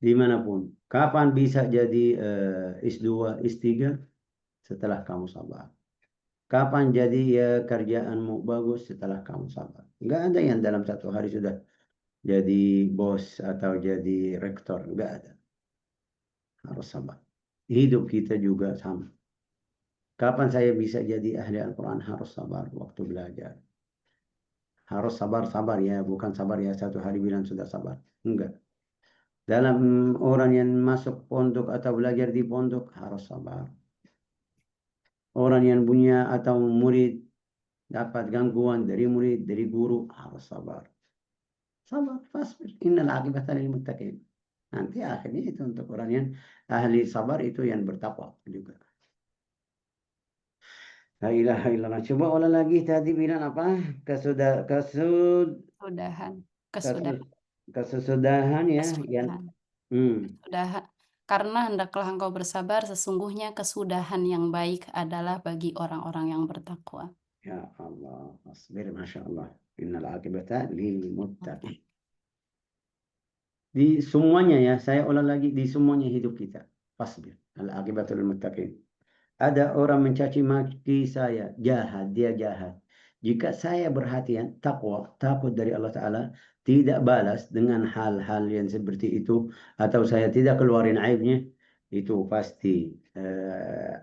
dimanapun. Kapan bisa jadi S2, S3? Setelah kamu sabar. Kapan jadi ya kerjaanmu bagus setelah kamu sabar. Nggak ada yang dalam satu hari sudah jadi bos atau jadi rektor. Nggak ada. Harus sabar. Hidup kita juga sama. Kapan saya bisa jadi ahli Al-Quran? Harus sabar waktu belajar. Harus sabar-sabar ya. Bukan sabar ya satu hari bilang sudah sabar. Enggak. Dalam orang yang masuk pondok atau belajar di pondok harus sabar. Orang yang punya atau murid dapat gangguan dari murid, dari guru harus sabar. Sabar, fasbir. Innal aqibata lil muttaqin. Nanti akhirnya itu untuk orang yang ahli sabar itu yang bertakwa juga. La ilaha illallah. Coba ulang lagi tadi bilang apa? Kesudah Kesudahan. kesus, Kesudahan. kesesudahan ya yang Kesudahan. hmm, Kesudahan. Karena hendaklah engkau bersabar, sesungguhnya kesudahan yang baik adalah bagi orang-orang yang bertakwa. ya Allah, asbir masya Allah. Innal aqibata lil muttaqin. Di semuanya ya, saya ulang lagi di semuanya hidup kita. Fasbir. Al aqibatul muttaqin. Ada orang mencaci maki saya, jahat, dia jahat. Jika saya berhatian, takwa, takut dari Allah Ta'ala, tidak balas dengan hal-hal yang seperti itu, atau saya tidak keluarin aibnya, itu pasti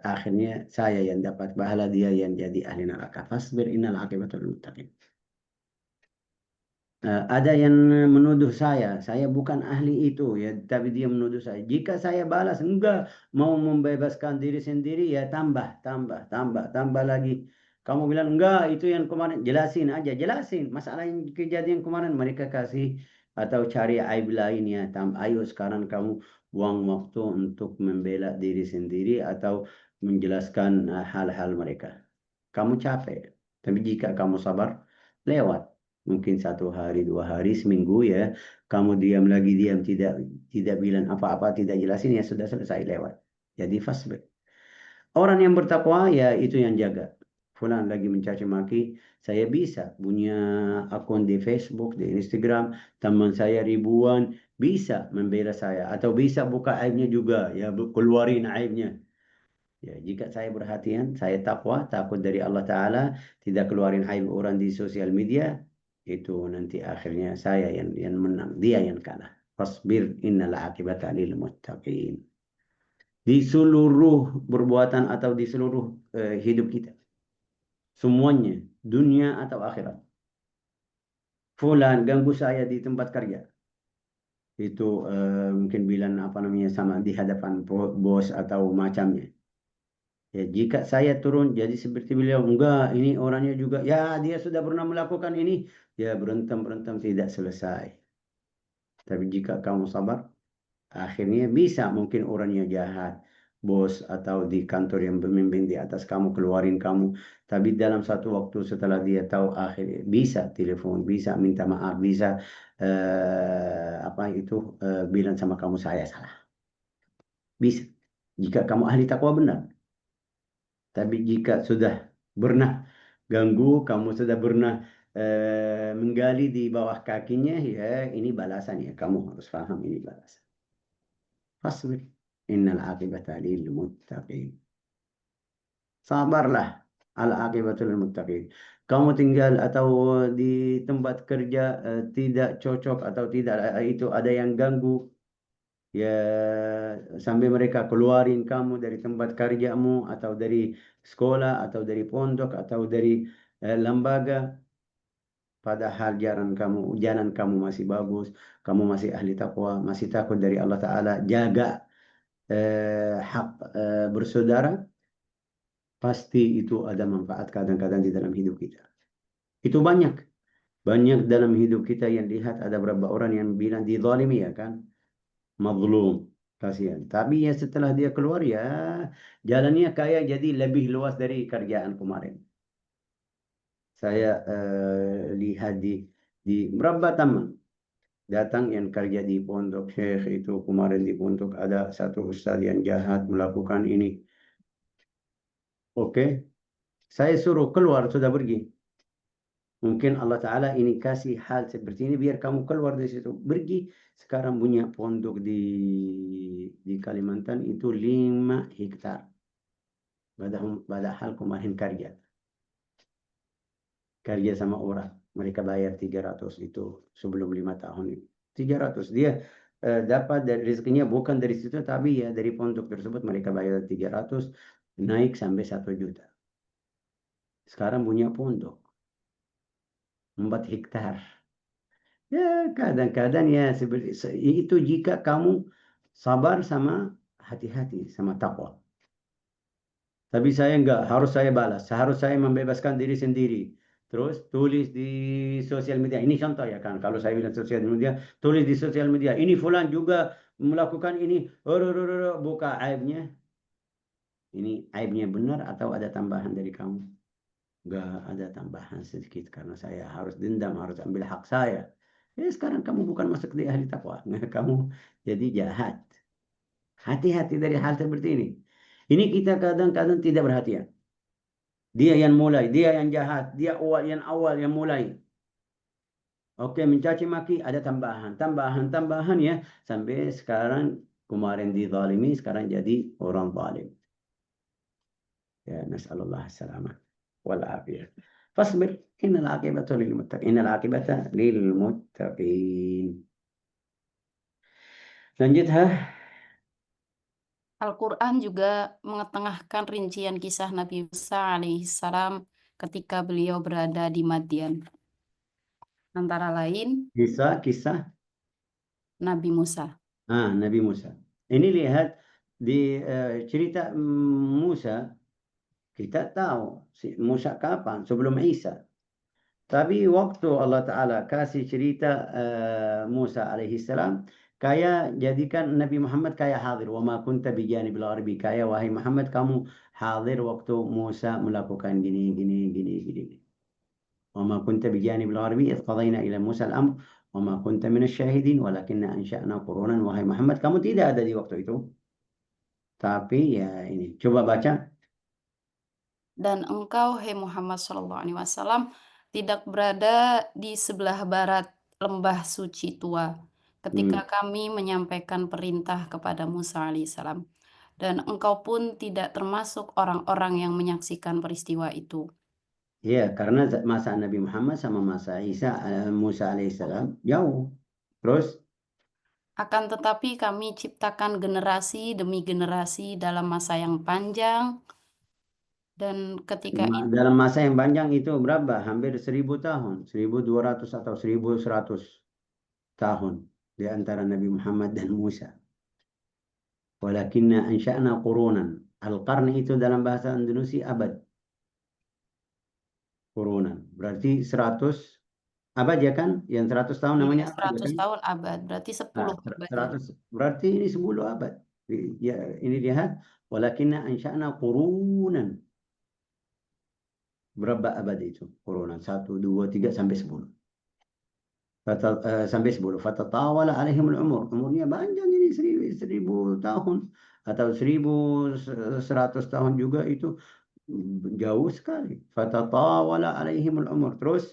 akhirnya saya yang dapat pahala, dia yang jadi ahli neraka. Fasbir innal aqibatul muttaqin. Ada yang menuduh saya bukan ahli itu ya, tapi dia menuduh saya. Jika saya balas enggak mau membebaskan diri sendiri ya tambah lagi. Kamu bilang enggak itu yang kemarin jelasin aja, jelasin masalah yang kejadian kemarin mereka kasih atau cari aib lain ya. Ayo sekarang kamu buang waktu untuk membela diri sendiri atau menjelaskan hal-hal mereka. Kamu capek, tapi jika kamu sabar lewat. Mungkin satu hari, dua hari, seminggu ya. Kamu diam lagi, diam. Tidak bilang apa-apa, tidak jelasin, ya sudah selesai lewat. Jadi fasbir. Orang yang bertakwa, ya itu yang jaga. fulan lagi mencaci maki, saya bisa punya akun di Facebook, di Instagram, teman saya ribuan bisa membela saya atau bisa buka aibnya juga, ya keluarin aibnya. Ya, jika saya perhatian, saya takwa, takut dari Allah Ta'ala, tidak keluarin aib orang di sosial media, itu nanti akhirnya saya yang menang, dia yang kalah. Fasbir innal akibata lil muttaqin. Di seluruh perbuatan atau di seluruh hidup kita. Semuanya, dunia atau akhirat. Fulan ganggu saya di tempat kerja. Itu mungkin bilang apa namanya sama di hadapan bos atau macamnya. Ya, jika saya turun jadi seperti beliau, enggak, ini orangnya juga, ya dia sudah pernah melakukan ini, ya berantem-berantem tidak selesai. Tapi jika kamu sabar, akhirnya bisa mungkin orangnya jahat, bos atau di kantor yang pemimpin di atas kamu, keluarin kamu. Tapi dalam satu waktu setelah dia tahu, akhirnya bisa telepon, bisa minta maaf, bisa apa itu bilang sama kamu saya salah. Bisa. Jika kamu ahli takwa benar. Tapi jika sudah pernah ganggu, kamu sudah pernah menggali di bawah kakinya, ya ini balasan ya. Kamu harus paham ini balasan. Fasbir. Innal aqibata lil muttaqin. Sabarlah. Al aqibatu lil muttaqin. Kamu tinggal atau di tempat kerja tidak cocok atau tidak itu ada yang ganggu, ya sampai mereka keluarin kamu dari tempat kerjamu atau dari sekolah atau dari pondok atau dari lembaga, padahal jalan kamu masih bagus, kamu masih ahli takwa, masih takut dari Allah Ta'ala, jaga hak bersaudara, pasti itu ada manfaat kadang-kadang di dalam hidup kita. Itu banyak. Banyak dalam hidup kita yang lihat ada beberapa orang yang bilang dizalimi, ya kan? Mazlum, kasihan. Tapi ya setelah dia keluar, ya jalannya kayak jadi lebih luas dari kerjaan kemarin. Saya lihat di berapa teman datang yang kerja di pondok Syekh itu, kemarin di pondok ada satu ustaz yang jahat melakukan ini. Oke, saya suruh keluar, sudah pergi. Mungkin Allah Ta'ala ini kasih hal seperti ini biar kamu keluar dari situ. Pergi. Sekarang punya pondok di Kalimantan itu 5 hektar. Padahal kemarin kerja. Kerja sama orang. Mereka bayar 300 itu sebelum 5 tahun itu. 300. Dia dapat dari rezekinya bukan dari situ, tapi ya dari pondok tersebut mereka bayar 300, naik sampai 1 juta. Sekarang punya pondok 4 hektar. Ya, kadang-kadang ya seperti itu jika kamu sabar sama hati-hati sama takwa. Tapi saya enggak, harus saya balas, harus saya membebaskan diri sendiri. Terus tulis di sosial media. Ini contoh ya kan, kalau saya bilang sosial media, tulis di sosial media. Ini fulan juga melakukan ini. Buka aibnya. Ini aibnya benar atau ada tambahan dari kamu? Enggak ada tambahan sedikit karena saya harus dendam, harus ambil hak saya. Sekarang kamu bukan masuk di ahli takwa. Kamu jadi jahat. Hati-hati dari hal seperti ini. Ini kita kadang-kadang tidak perhatian. Dia yang mulai, dia yang jahat, dia awal yang mulai. Oke, mencaci maki ada tambahan ya. Sampai sekarang kemarin dizalimi, sekarang jadi orang zalim. Ya, nasallallahu salamah wal afiyah. Fasbir, innal aqibata lil muttaqin. Innal aqibata lil muttaqin. Lanjut ha. Al-Quran juga mengetengahkan rincian kisah Nabi Musa alaihissalam ketika beliau berada di Madian. Antara lain, Kisah Nabi Musa. Nabi Musa. Ini lihat di cerita Musa, kita tahu si Musa kapan? Sebelum Isa. Tapi waktu Allah Ta'ala kasih cerita Musa alaihissalam, kayak jadikan Nabi Muhammad kayak hadir. Wa ma kunta bijanibil gharbi. Kayak wahai Muhammad, kamu hadir waktu Musa melakukan gini. Wa ma kunta bijanibil gharbi idh qadayna ila Musa al-amr. Wa ma kunta minasy syahidin walakinna ansha'na qurunan. Wahai Muhammad, kamu tidak ada di waktu itu. Tapi ya ini, coba baca. Dan engkau, hai Muhammad SAW, tidak berada di sebelah barat lembah suci tua ketika Hmm. kami menyampaikan perintah kepada Musa alaihissalam. Dan engkau pun tidak termasuk orang-orang yang menyaksikan peristiwa itu. Ya, karena masa Nabi Muhammad sama masa Musa alaihissalam jauh. Terus Akan tetapi kami ciptakan generasi demi generasi dalam masa yang panjang, dan ketika itu dalam masa yang panjang itu berapa? Hampir 1000 tahun, 1200 atau 1100 tahun di antara Nabi Muhammad dan Musa. Walakinna ansha'na qurunan. Al-qarn itu dalam bahasa Indonesia abad. Qurunan. Berarti 100 abad ya kan? Yang 100 tahun iya, namanya abad ya 100 kan? tahun abad, berarti Nah, 10 abad ya. 100 berarti ini 10 abad. Ya, ini lihat. Walakinna ansha'na qurunan. Berapa abad itu? Qurunan. 1, 2, 3 sampai 10. Sampai 10. Fatatawala alaihimul umur. Umurnya panjang ini 1000 tahun. Atau 1100 tahun juga itu jauh sekali. Fatatawala alaihimul umur. Terus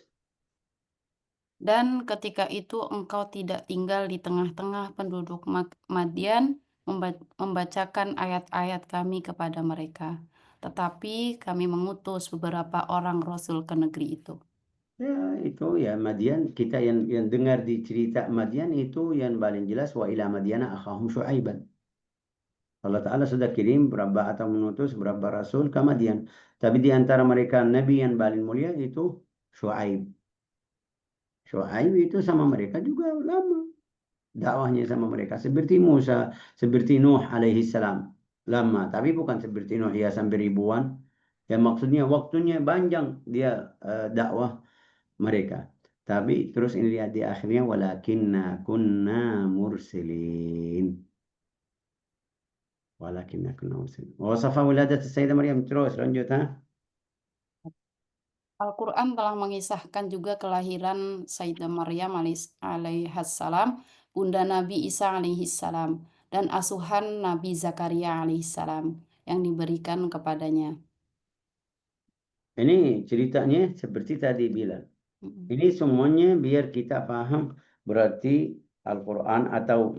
Dan ketika itu engkau tidak tinggal di tengah-tengah penduduk Madian membacakan ayat-ayat kami kepada mereka. Tetapi kami mengutus beberapa orang rasul ke negeri itu. ya itu ya Madian kita yang dengar di cerita Madian itu yang paling jelas wa ila Madiana akhahum Syuaiban. Allah Ta'ala sudah kirim berapa atau mengutus berapa rasul ke Madian. Tapi di antara mereka Nabi yang paling mulia itu Syuaib. Syuaib itu sama mereka juga lama. Dakwahnya sama mereka. Seperti Musa, seperti Nuh alaihi salam. Lama, tapi bukan seperti Nuh ya sampai ribuan. Ya maksudnya waktunya panjang dia dakwah mereka. Tapi terus ini lihat di akhirnya walakinna kunna mursilin. Walakinna kunna mursilin. Wasafa wiladat Sayyidah Maryam terus lanjut ha. Al-Quran telah mengisahkan juga kelahiran Sayyidah Maryam alaihassalam, bunda Nabi Isa alaihissalam, dan asuhan Nabi Zakaria alaihissalam yang diberikan kepadanya. Ini ceritanya seperti tadi bilang. Mm. Ini semuanya biar kita paham berarti Al-Quran atau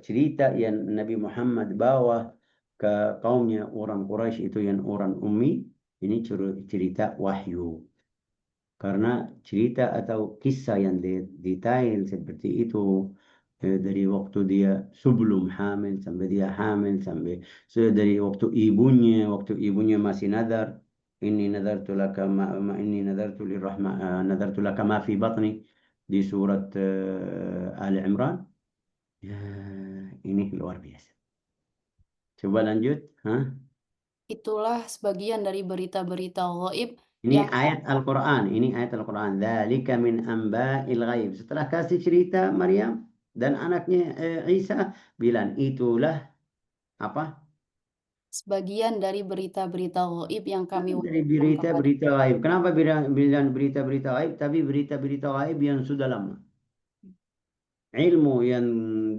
cerita yang Nabi Muhammad bawa ke kaumnya orang Quraisy itu yang orang ummi. Ini cerita wahyu. Karena cerita atau kisah yang detail seperti itu dari waktu dia sebelum hamil sampai dia hamil sampai dari waktu ibunya masih nadar ini nadartu laka ini nadartu lirrahma nadartu laka ma fi batni di surat Ali Imran ya ini luar biasa. Coba lanjut, hah? Itulah sebagian dari berita-berita gaib Ini yang ayat Al-Quran. Ini ayat Al-Quran. Dzalika min amba'il ghaib. Setelah kasih cerita Maryam dan anaknya Isa, bilang itulah apa? sebagian dari berita-berita gaib yang kami Dari wahyukan kepada. berita-berita ghaib. Kenapa bilang berita-berita ghaib? Tapi berita-berita ghaib yang sudah lama. Ilmu yang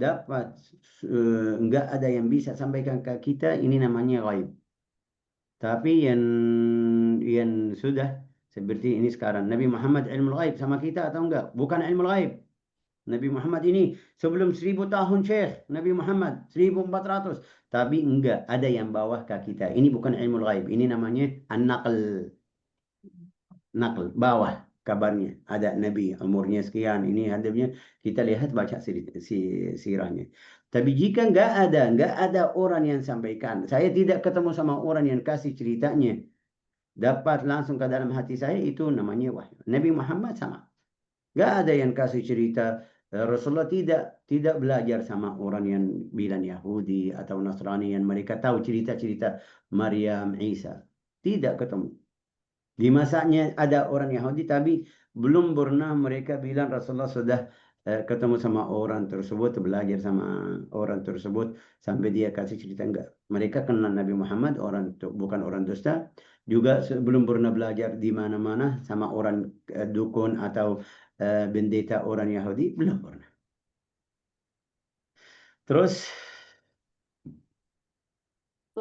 dapat enggak ada yang bisa sampaikan ke kita ini namanya ghaib. Tapi yang sudah seperti ini sekarang. Nabi Muhammad ilmu ghaib sama kita atau enggak? Bukan ilmu ghaib. Nabi Muhammad ini sebelum 1000 tahun Syekh Nabi Muhammad 1400 tapi enggak ada yang bawah ke kita ini bukan ilmu ghaib ini namanya an-naql naql bawah kabarnya ada Nabi umurnya sekian ini hadapnya kita lihat baca sirahnya tapi jika enggak ada orang yang sampaikan saya tidak ketemu sama orang yang kasih ceritanya dapat langsung ke dalam hati saya itu namanya wahyu Nabi Muhammad sama. Gak ada yang kasih cerita. Rasulullah tidak belajar sama orang yang bilang Yahudi atau Nasrani yang mereka tahu cerita-cerita Maryam, Isa. Tidak ketemu. Di masanya ada orang Yahudi tapi belum pernah mereka bilang Rasulullah sudah ketemu sama orang tersebut, belajar sama orang tersebut sampai dia kasih cerita enggak. Mereka kenal Nabi Muhammad orang bukan orang dusta, juga belum pernah belajar di mana-mana sama orang dukun atau pendeta orang Yahudi, belum pernah. Terus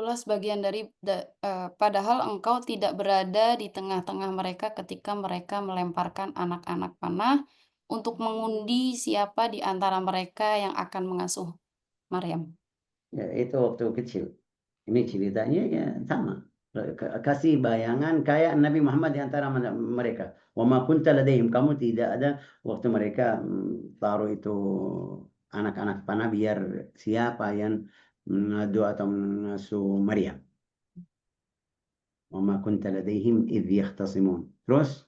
Itulah sebagian dari padahal engkau tidak berada di tengah-tengah mereka ketika mereka melemparkan anak-anak panah untuk mengundi siapa di antara mereka yang akan mengasuh Maryam. Ya, itu waktu kecil. Ini ceritanya ya sama. Kasih bayangan kayak Nabi Muhammad di antara mereka. Wa ma kunta ladaihim. Kamu tidak ada waktu mereka taruh itu anak-anak panah biar siapa yang mengadu atau mengasuh Maryam. Wa ma kunta ladaihim idh yahtasimun. Terus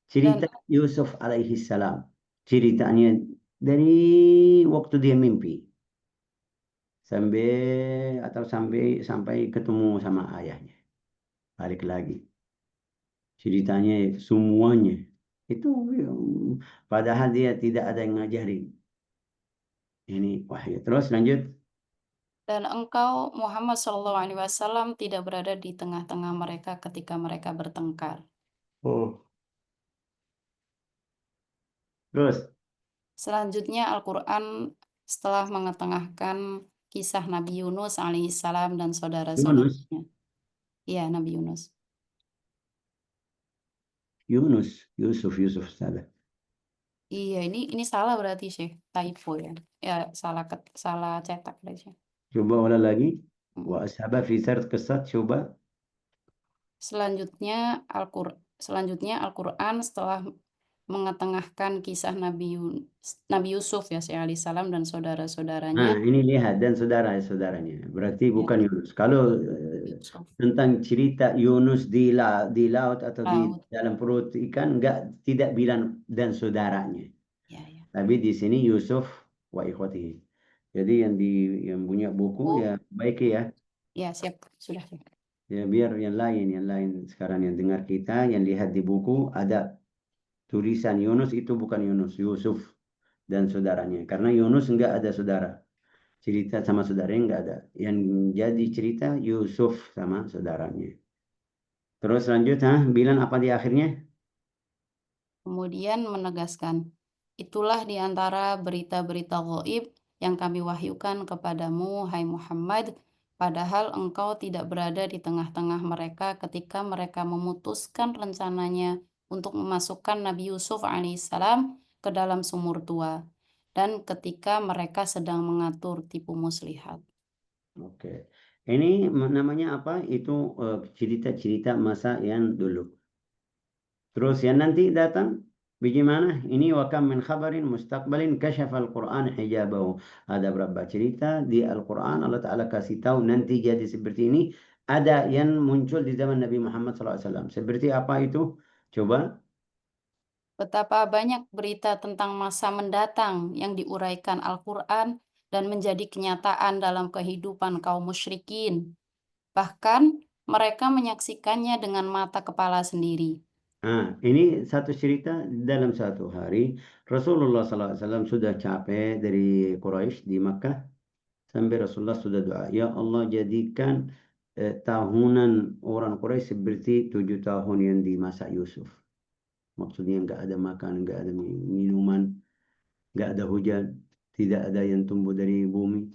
Dan cerita Yusuf alaihi salam. Ceritanya dari waktu dia mimpi sampai sampai ketemu sama ayahnya. Balik lagi. Ceritanya semuanya itu padahal dia tidak ada yang ngajarin. Ini wahyu. Terus lanjut. engkau Muhammad SAW tidak berada di tengah-tengah mereka ketika mereka bertengkar. Oh, terus Selanjutnya Al-Quran setelah mengetengahkan kisah Nabi Yunus alaihissalam dan Yunus, saudara-saudaranya. Iya, Nabi Yunus. Yusuf salah. Iya, ini salah berarti sih, typo ya. Ya, salah cetak aja. Coba ulang lagi. Wa Mm. ashaba fi sard qissat coba. Selanjutnya Al-Quran setelah mengetengahkan kisah Nabi Yusuf ya alaihissalam dan saudara-saudaranya. Nah, ini lihat dan saudara-saudaranya. Berarti Ya, bukan Yunus. Kalau Yusuf tentang cerita Yunus di laut atau di laut. dalam perut ikan tidak bilang dan saudaranya. Ya, ya. Tapi di sini Yusuf wa ikhwatihi. Jadi yang punya buku Oh, ya baik ya. ya siap, sudah siap. Ya biar yang lain sekarang yang dengar kita yang lihat di buku ada tulisan Yunus itu bukan Yunus, Yusuf dan saudaranya. Karena Yunus enggak ada saudara. Cerita sama saudaranya enggak ada. Yang jadi cerita Yusuf sama saudaranya. Terus lanjut, bilang apa di akhirnya? Kemudian menegaskan, itulah di antara berita-berita gaib yang kami wahyukan kepadamu, hai Muhammad, padahal engkau tidak berada di tengah-tengah mereka ketika mereka memutuskan rencananya untuk memasukkan Nabi Yusuf alaihissalam ke dalam sumur tua, dan ketika mereka sedang mengatur tipu muslihat. Oke. Ini namanya apa? Itu cerita-cerita masa yang dulu. Terus yang nanti datang bagaimana? Ini wa kam min khabarin mustaqbalin kasyafa al-Quran hijabahu. Ada berapa cerita di Al-Quran Allah Ta'ala kasih tahu nanti jadi seperti ini. Ada yang muncul di zaman Nabi Muhammad SAW. Seperti apa itu? Coba. Betapa banyak berita tentang masa mendatang yang diuraikan Al-Quran dan menjadi kenyataan dalam kehidupan kaum musyrikin. Bahkan mereka menyaksikannya dengan mata kepala sendiri. Ini satu cerita dalam satu hari. Rasulullah SAW sudah capek dari Quraisy di Makkah. Sampai Rasulullah sudah doa, ya Allah jadikan tahunan orang Quraisy seperti 7 tahun yang di masa Yusuf. Maksudnya nggak ada makan, nggak ada minuman, nggak ada hujan, tidak ada yang tumbuh dari bumi.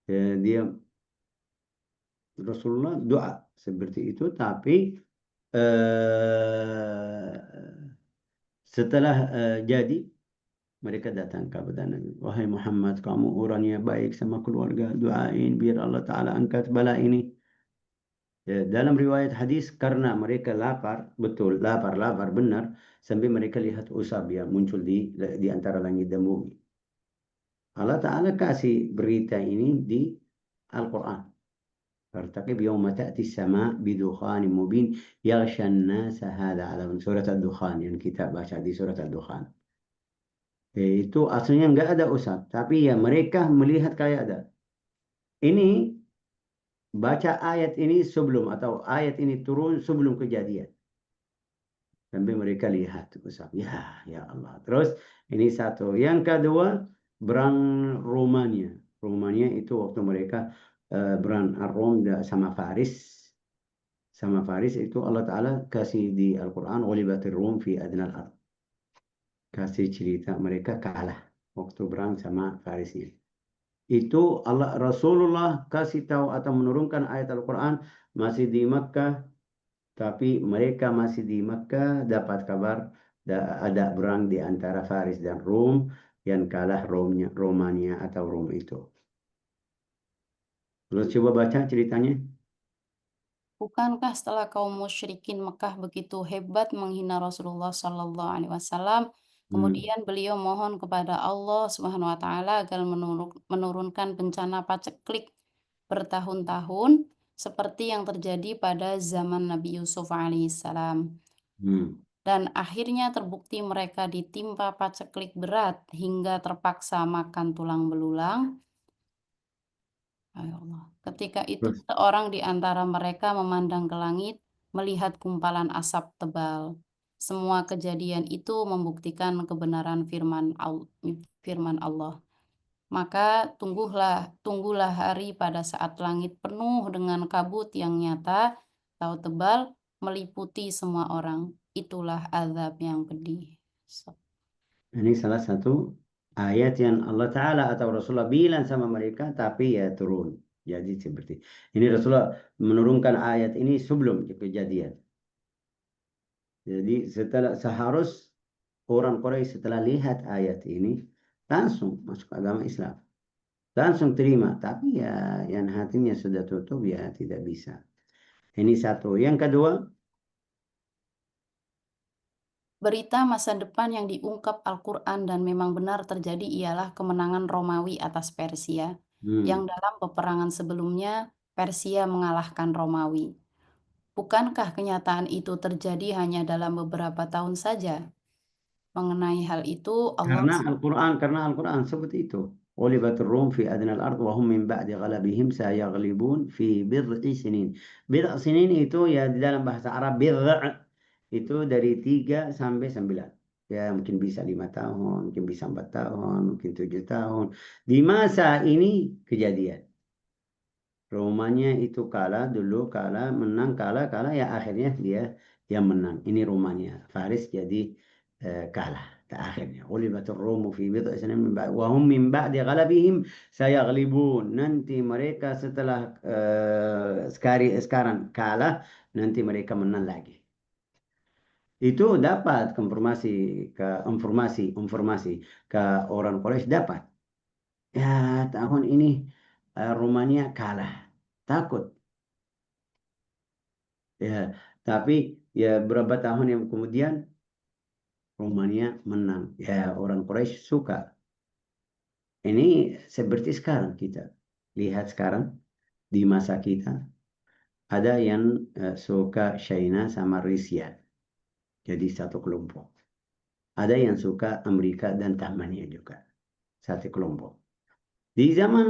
Dia Rasulullah doa seperti itu, tapi eh, setelah jadi mereka datang kepada Nabi. Wahai Muhammad, kamu orangnya baik sama keluarga, doain biar Allah Ta'ala angkat bala ini. Ya, dalam riwayat hadis karena mereka lapar, betul lapar benar sampai mereka lihat usab yang muncul di antara langit dan bumi. Allah Ta'ala kasih berita ini di Al-Quran. فارتقب يوم تأتي السماء بدخان مبين يغشى الناس هذا على surat Ad-Dukhan yang kita baca di surat Ad-Dukhan. Itu aslinya nggak ada usab, tapi ya mereka melihat kayak ada. Ini baca ayat ini sebelum atau ayat ini turun sebelum kejadian. Sampai mereka lihat usap. Ya Allah. Terus ini satu. Yang kedua, perang Romania. Romania itu waktu mereka perang Rom sama Faris. Sama Faris itu Allah Ta'ala kasih di Al-Quran. Ghulibatir Rum fi adnal ard. Kasih cerita mereka kalah waktu perang sama Farisnya. Itu Rasulullah kasih tahu atau menurunkan ayat Al-Quran masih di Makkah, tapi mereka masih di Makkah dapat kabar ada perang di antara Faris dan Rom yang kalah Romania atau Rom itu. Terus coba baca ceritanya. Bukankah setelah kaum musyrikin Mekah begitu hebat menghina Rasulullah Shallallahu Alaihi Wasallam, Hmm. kemudian beliau mohon kepada Allah Subhanahu Wa Taala agar menurunkan bencana paceklik bertahun-tahun seperti yang terjadi pada zaman Nabi Yusuf alaihissalam. Hmm. Dan akhirnya terbukti mereka ditimpa paceklik berat hingga terpaksa makan tulang belulang. Ya Allah. Ketika itu Terus seorang di antara mereka memandang ke langit, melihat gumpalan asap tebal. Semua kejadian itu membuktikan kebenaran firman Allah. Maka tunggulah hari pada saat langit penuh dengan kabut yang nyata, tahu tebal, meliputi semua orang. Itulah azab yang pedih. ini salah satu ayat yang Allah Ta'ala atau Rasulullah bilang sama mereka, tapi ya turun. Jadi seperti ini Rasulullah menurunkan ayat ini sebelum kejadian. Jadi seharus orang Quraisy setelah lihat ayat ini langsung masuk agama Islam. Langsung terima. Tapi ya yang hatinya sudah tutup ya tidak bisa. Ini satu. Yang kedua, Berita masa depan yang diungkap Al-Quran dan memang benar terjadi ialah kemenangan Romawi atas Persia, yang hmm, dalam peperangan sebelumnya Persia mengalahkan Romawi. Bukankah kenyataan itu terjadi hanya dalam beberapa tahun saja? Mengenai hal itu, Allah karena Al-Quran seperti itu. غلبت الروم في أدنى الأرض وهم من بعد غلبهم سيغلبون في بضع سنين. Bid'a sinin itu ya di dalam bahasa Arab bid'a itu dari 3 sampai 9. Ya mungkin bisa 5 tahun, mungkin bisa 4 tahun, mungkin 7 tahun. Di masa ini kejadian. Romanya itu kalah dulu, kalah, menang, kalah, kalah, ya akhirnya dia yang menang. Ini Romanya. Faris jadi kalah. Akhirnya. Ghulibatur Rumu fi bid'i sinin min ba'd. Wa hum min ba'di ghalabihim sayaghlibun. Nanti mereka setelah sekarang kalah, nanti mereka menang lagi. Itu dapat informasi ke orang Quraisy dapat. Ya, tahun ini Romania kalah. Takut. Ya, tapi ya berapa tahun yang kemudian Romania menang. Ya, orang Quraisy suka. Ini seperti sekarang kita lihat sekarang di masa kita ada yang suka China sama Rusia. Jadi satu kelompok. Ada yang suka Amerika dan Tasmania juga. Satu kelompok. Di zaman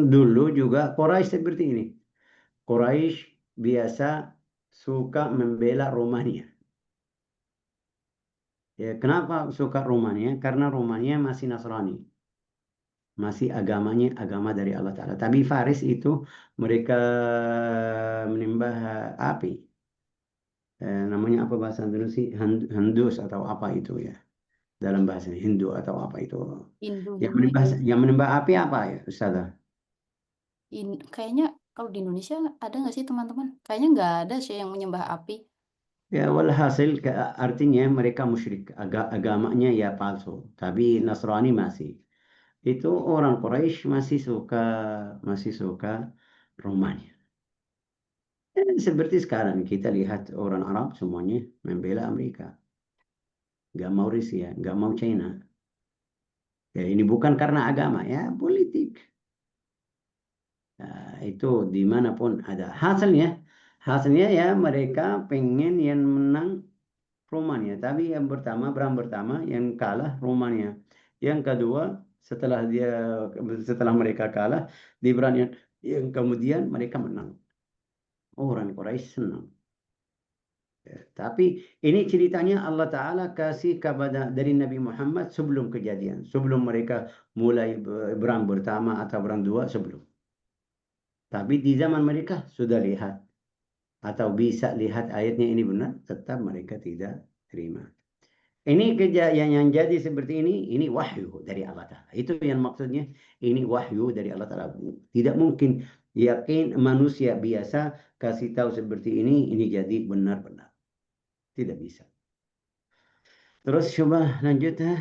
dulu juga Quraisy seperti ini. Quraisy biasa suka membela Romania. Ya, kenapa suka Romania? Karena Romania masih Nasrani. Masih agamanya agama dari Allah Ta'ala. Tapi Faris itu mereka menyembah api. Namanya apa bahasa Indonesia? Hindus atau apa itu ya. Dalam bahasa Hindu atau apa itu. Hindu, Yang menyembah api apa ya Ustazah? kayaknya kalau di Indonesia ada nggak sih teman-teman? Kayaknya nggak ada sih yang menyembah api. Ya walhasil artinya mereka musyrik. Agamanya ya palsu. Tapi Nasrani masih. Itu orang Quraisy masih suka Romania. Seperti sekarang kita lihat orang Arab semuanya membela Amerika, nggak mau Rusia, nggak mau China. Ya ini bukan karena agama, ya politik. Nah, itu dimanapun ada. Hasilnya ya mereka pengen yang menang Romania. Tapi yang perang pertama yang kalah Romania. Yang kedua setelah mereka kalah di perang yang kemudian mereka menang. Orang Quraisy senang. Ya, tapi ini ceritanya Allah Ta'ala kasih kepada dari Nabi Muhammad sebelum kejadian. Sebelum mereka mulai berang pertama atau berang dua sebelum. Tapi di zaman mereka sudah lihat. Atau bisa lihat ayatnya ini benar. Tetap mereka tidak terima. Ini kejadian yang jadi seperti ini wahyu dari Allah Ta'ala. Itu yang maksudnya, ini wahyu dari Allah Ta'ala. Tidak mungkin yakin manusia biasa kasih tahu seperti ini jadi benar-benar. Tidak bisa. Terus coba lanjut ya.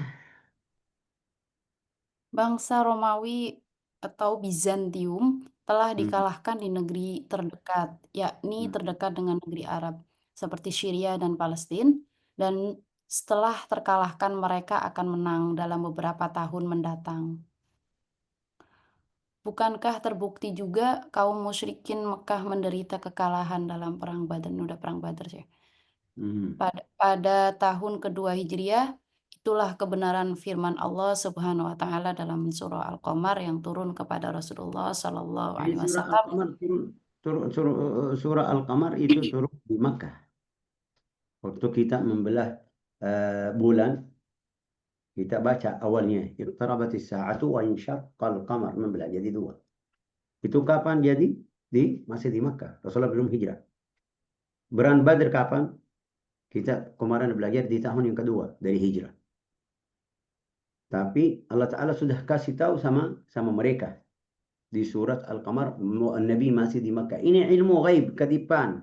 Bangsa Romawi atau Bizantium telah Hmm. dikalahkan di negeri terdekat, yakni Hmm. terdekat dengan negeri Arab, seperti Syria dan Palestina, dan setelah terkalahkan mereka akan menang dalam beberapa tahun mendatang. Bukankah terbukti juga kaum musyrikin Mekah menderita kekalahan dalam perang Badar? Ini udah perang Badar sih. Hmm. Pada tahun kedua Hijriah, itulah kebenaran firman Allah Subhanahu wa taala dalam surah Al-Qamar yang turun kepada Rasulullah Shallallahu Jadi alaihi surah wasallam. Al-Qamar surah Al-Qamar itu turun di Makkah. Waktu kita membelah bulan, kita baca awalnya iqtarabatis sa'atu wa insyaqqal qamar, membelah jadi dua. Itu kapan jadi? Masih di Makkah. Rasulullah belum hijrah. Perang Badr kapan? Kita kemarin belajar di tahun yang kedua dari hijrah. Tapi Allah Ta'ala sudah kasih tahu sama mereka di surat Al-Qamar, Nabi masih di Makkah. Ini ilmu gaib, kedipan.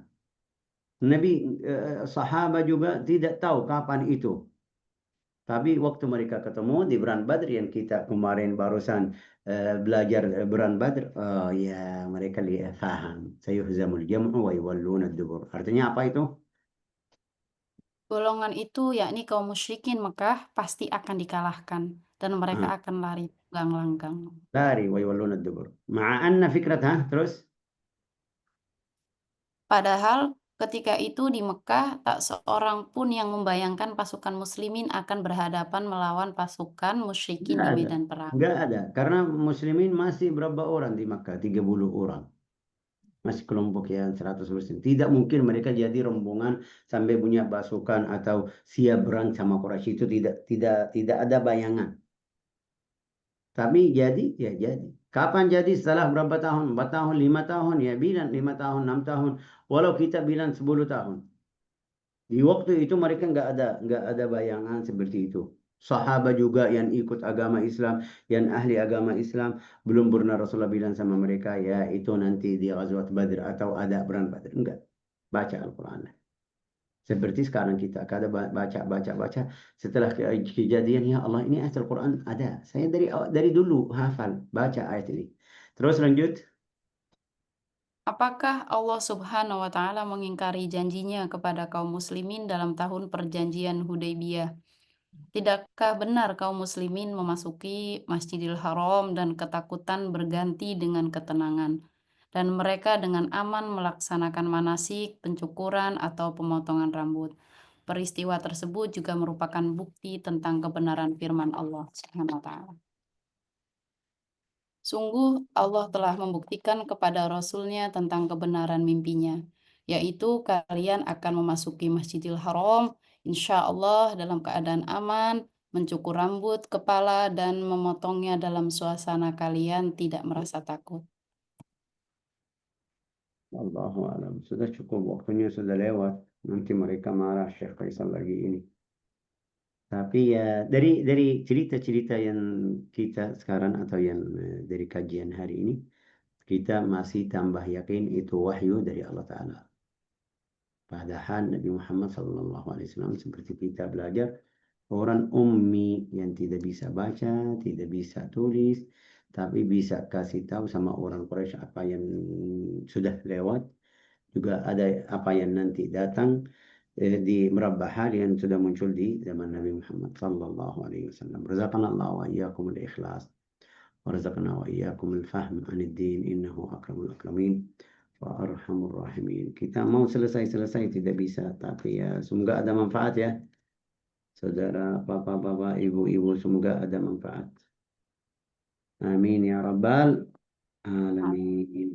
Nabi sahabat juga tidak tahu kapan itu. Tapi waktu mereka ketemu di Perang Badr yang kita kemarin barusan belajar Perang Badr, oh ya mereka lihat faham. Sayuhzamul jam'u wa yuwalluna dubur. Artinya apa itu? Golongan itu yakni kaum musyrikin Mekah pasti akan dikalahkan dan mereka Ah, akan lari langgang. lari wa yuwalluna dubur. Ma'a anna fikratha terus. Padahal ketika itu di Mekah tak seorang pun yang membayangkan pasukan muslimin akan berhadapan melawan pasukan musyrikin Enggak di ada. medan perang. Enggak ada. Karena muslimin masih berapa orang di Makkah? 30 orang. Masih kelompok yang 100%. Tidak mungkin mereka jadi rombongan sampai punya pasukan atau siap berang sama Quraisy, itu tidak ada bayangan. Tapi jadi, ya jadi. Kapan jadi? Setelah berapa tahun? 4 tahun, 5 tahun, ya bilang 5 tahun, 6 tahun. Walau kita bilang 10 tahun. Di waktu itu mereka nggak ada bayangan seperti itu. Sahabat juga yang ikut agama Islam, yang ahli agama Islam, belum pernah Rasulullah bilang sama mereka, ya itu nanti di Ghazwat Badr atau ada perang Badr. Enggak. Baca Al-Quran. Seperti sekarang kita kada baca. Setelah kejadian, ya Allah ini ayat Al-Quran ada. Saya dari dulu hafal baca ayat ini. Terus lanjut. Apakah Allah Subhanahu wa taala mengingkari janjinya kepada kaum muslimin dalam tahun perjanjian Hudaybiyah? Tidakkah benar kaum muslimin memasuki Masjidil Haram dan ketakutan berganti dengan ketenangan, dan mereka dengan aman melaksanakan manasik, pencukuran, atau pemotongan rambut? Peristiwa tersebut juga merupakan bukti tentang kebenaran firman Allah Subhanahu wa taala. Sungguh Allah telah membuktikan kepada Rasul-Nya tentang kebenaran mimpinya, yaitu kalian akan memasuki Masjidil Haram, insya Allah dalam keadaan aman, mencukur rambut, kepala, dan memotongnya dalam suasana kalian tidak merasa takut. Allahu alam. Sudah cukup, waktunya sudah lewat. Nanti mereka marah Syekh Faisal lagi ini. Tapi ya dari cerita-cerita yang kita sekarang atau yang dari kajian hari ini, kita masih tambah yakin itu wahyu dari Allah Ta'ala. Padahal Nabi Muhammad SAW seperti kita belajar, orang ummi yang tidak bisa baca, tidak bisa tulis, tapi bisa kasih tahu sama orang Quraisy apa yang sudah lewat, juga ada apa yang nanti datang, di merabah hal yang sudah muncul di zaman Nabi Muhammad sallallahu alaihi wasallam. Razaqana Allah wa iyyakum al-ikhlas wa razaqana wa iyyakum al-fahm an ad-din innahu akramul akramin wa arhamur rahimin. Kita mau selesai tidak bisa, tapi ya semoga ada manfaat ya. Saudara, bapak-bapak, ibu-ibu, semoga ada manfaat. Amin ya rabbal alamin.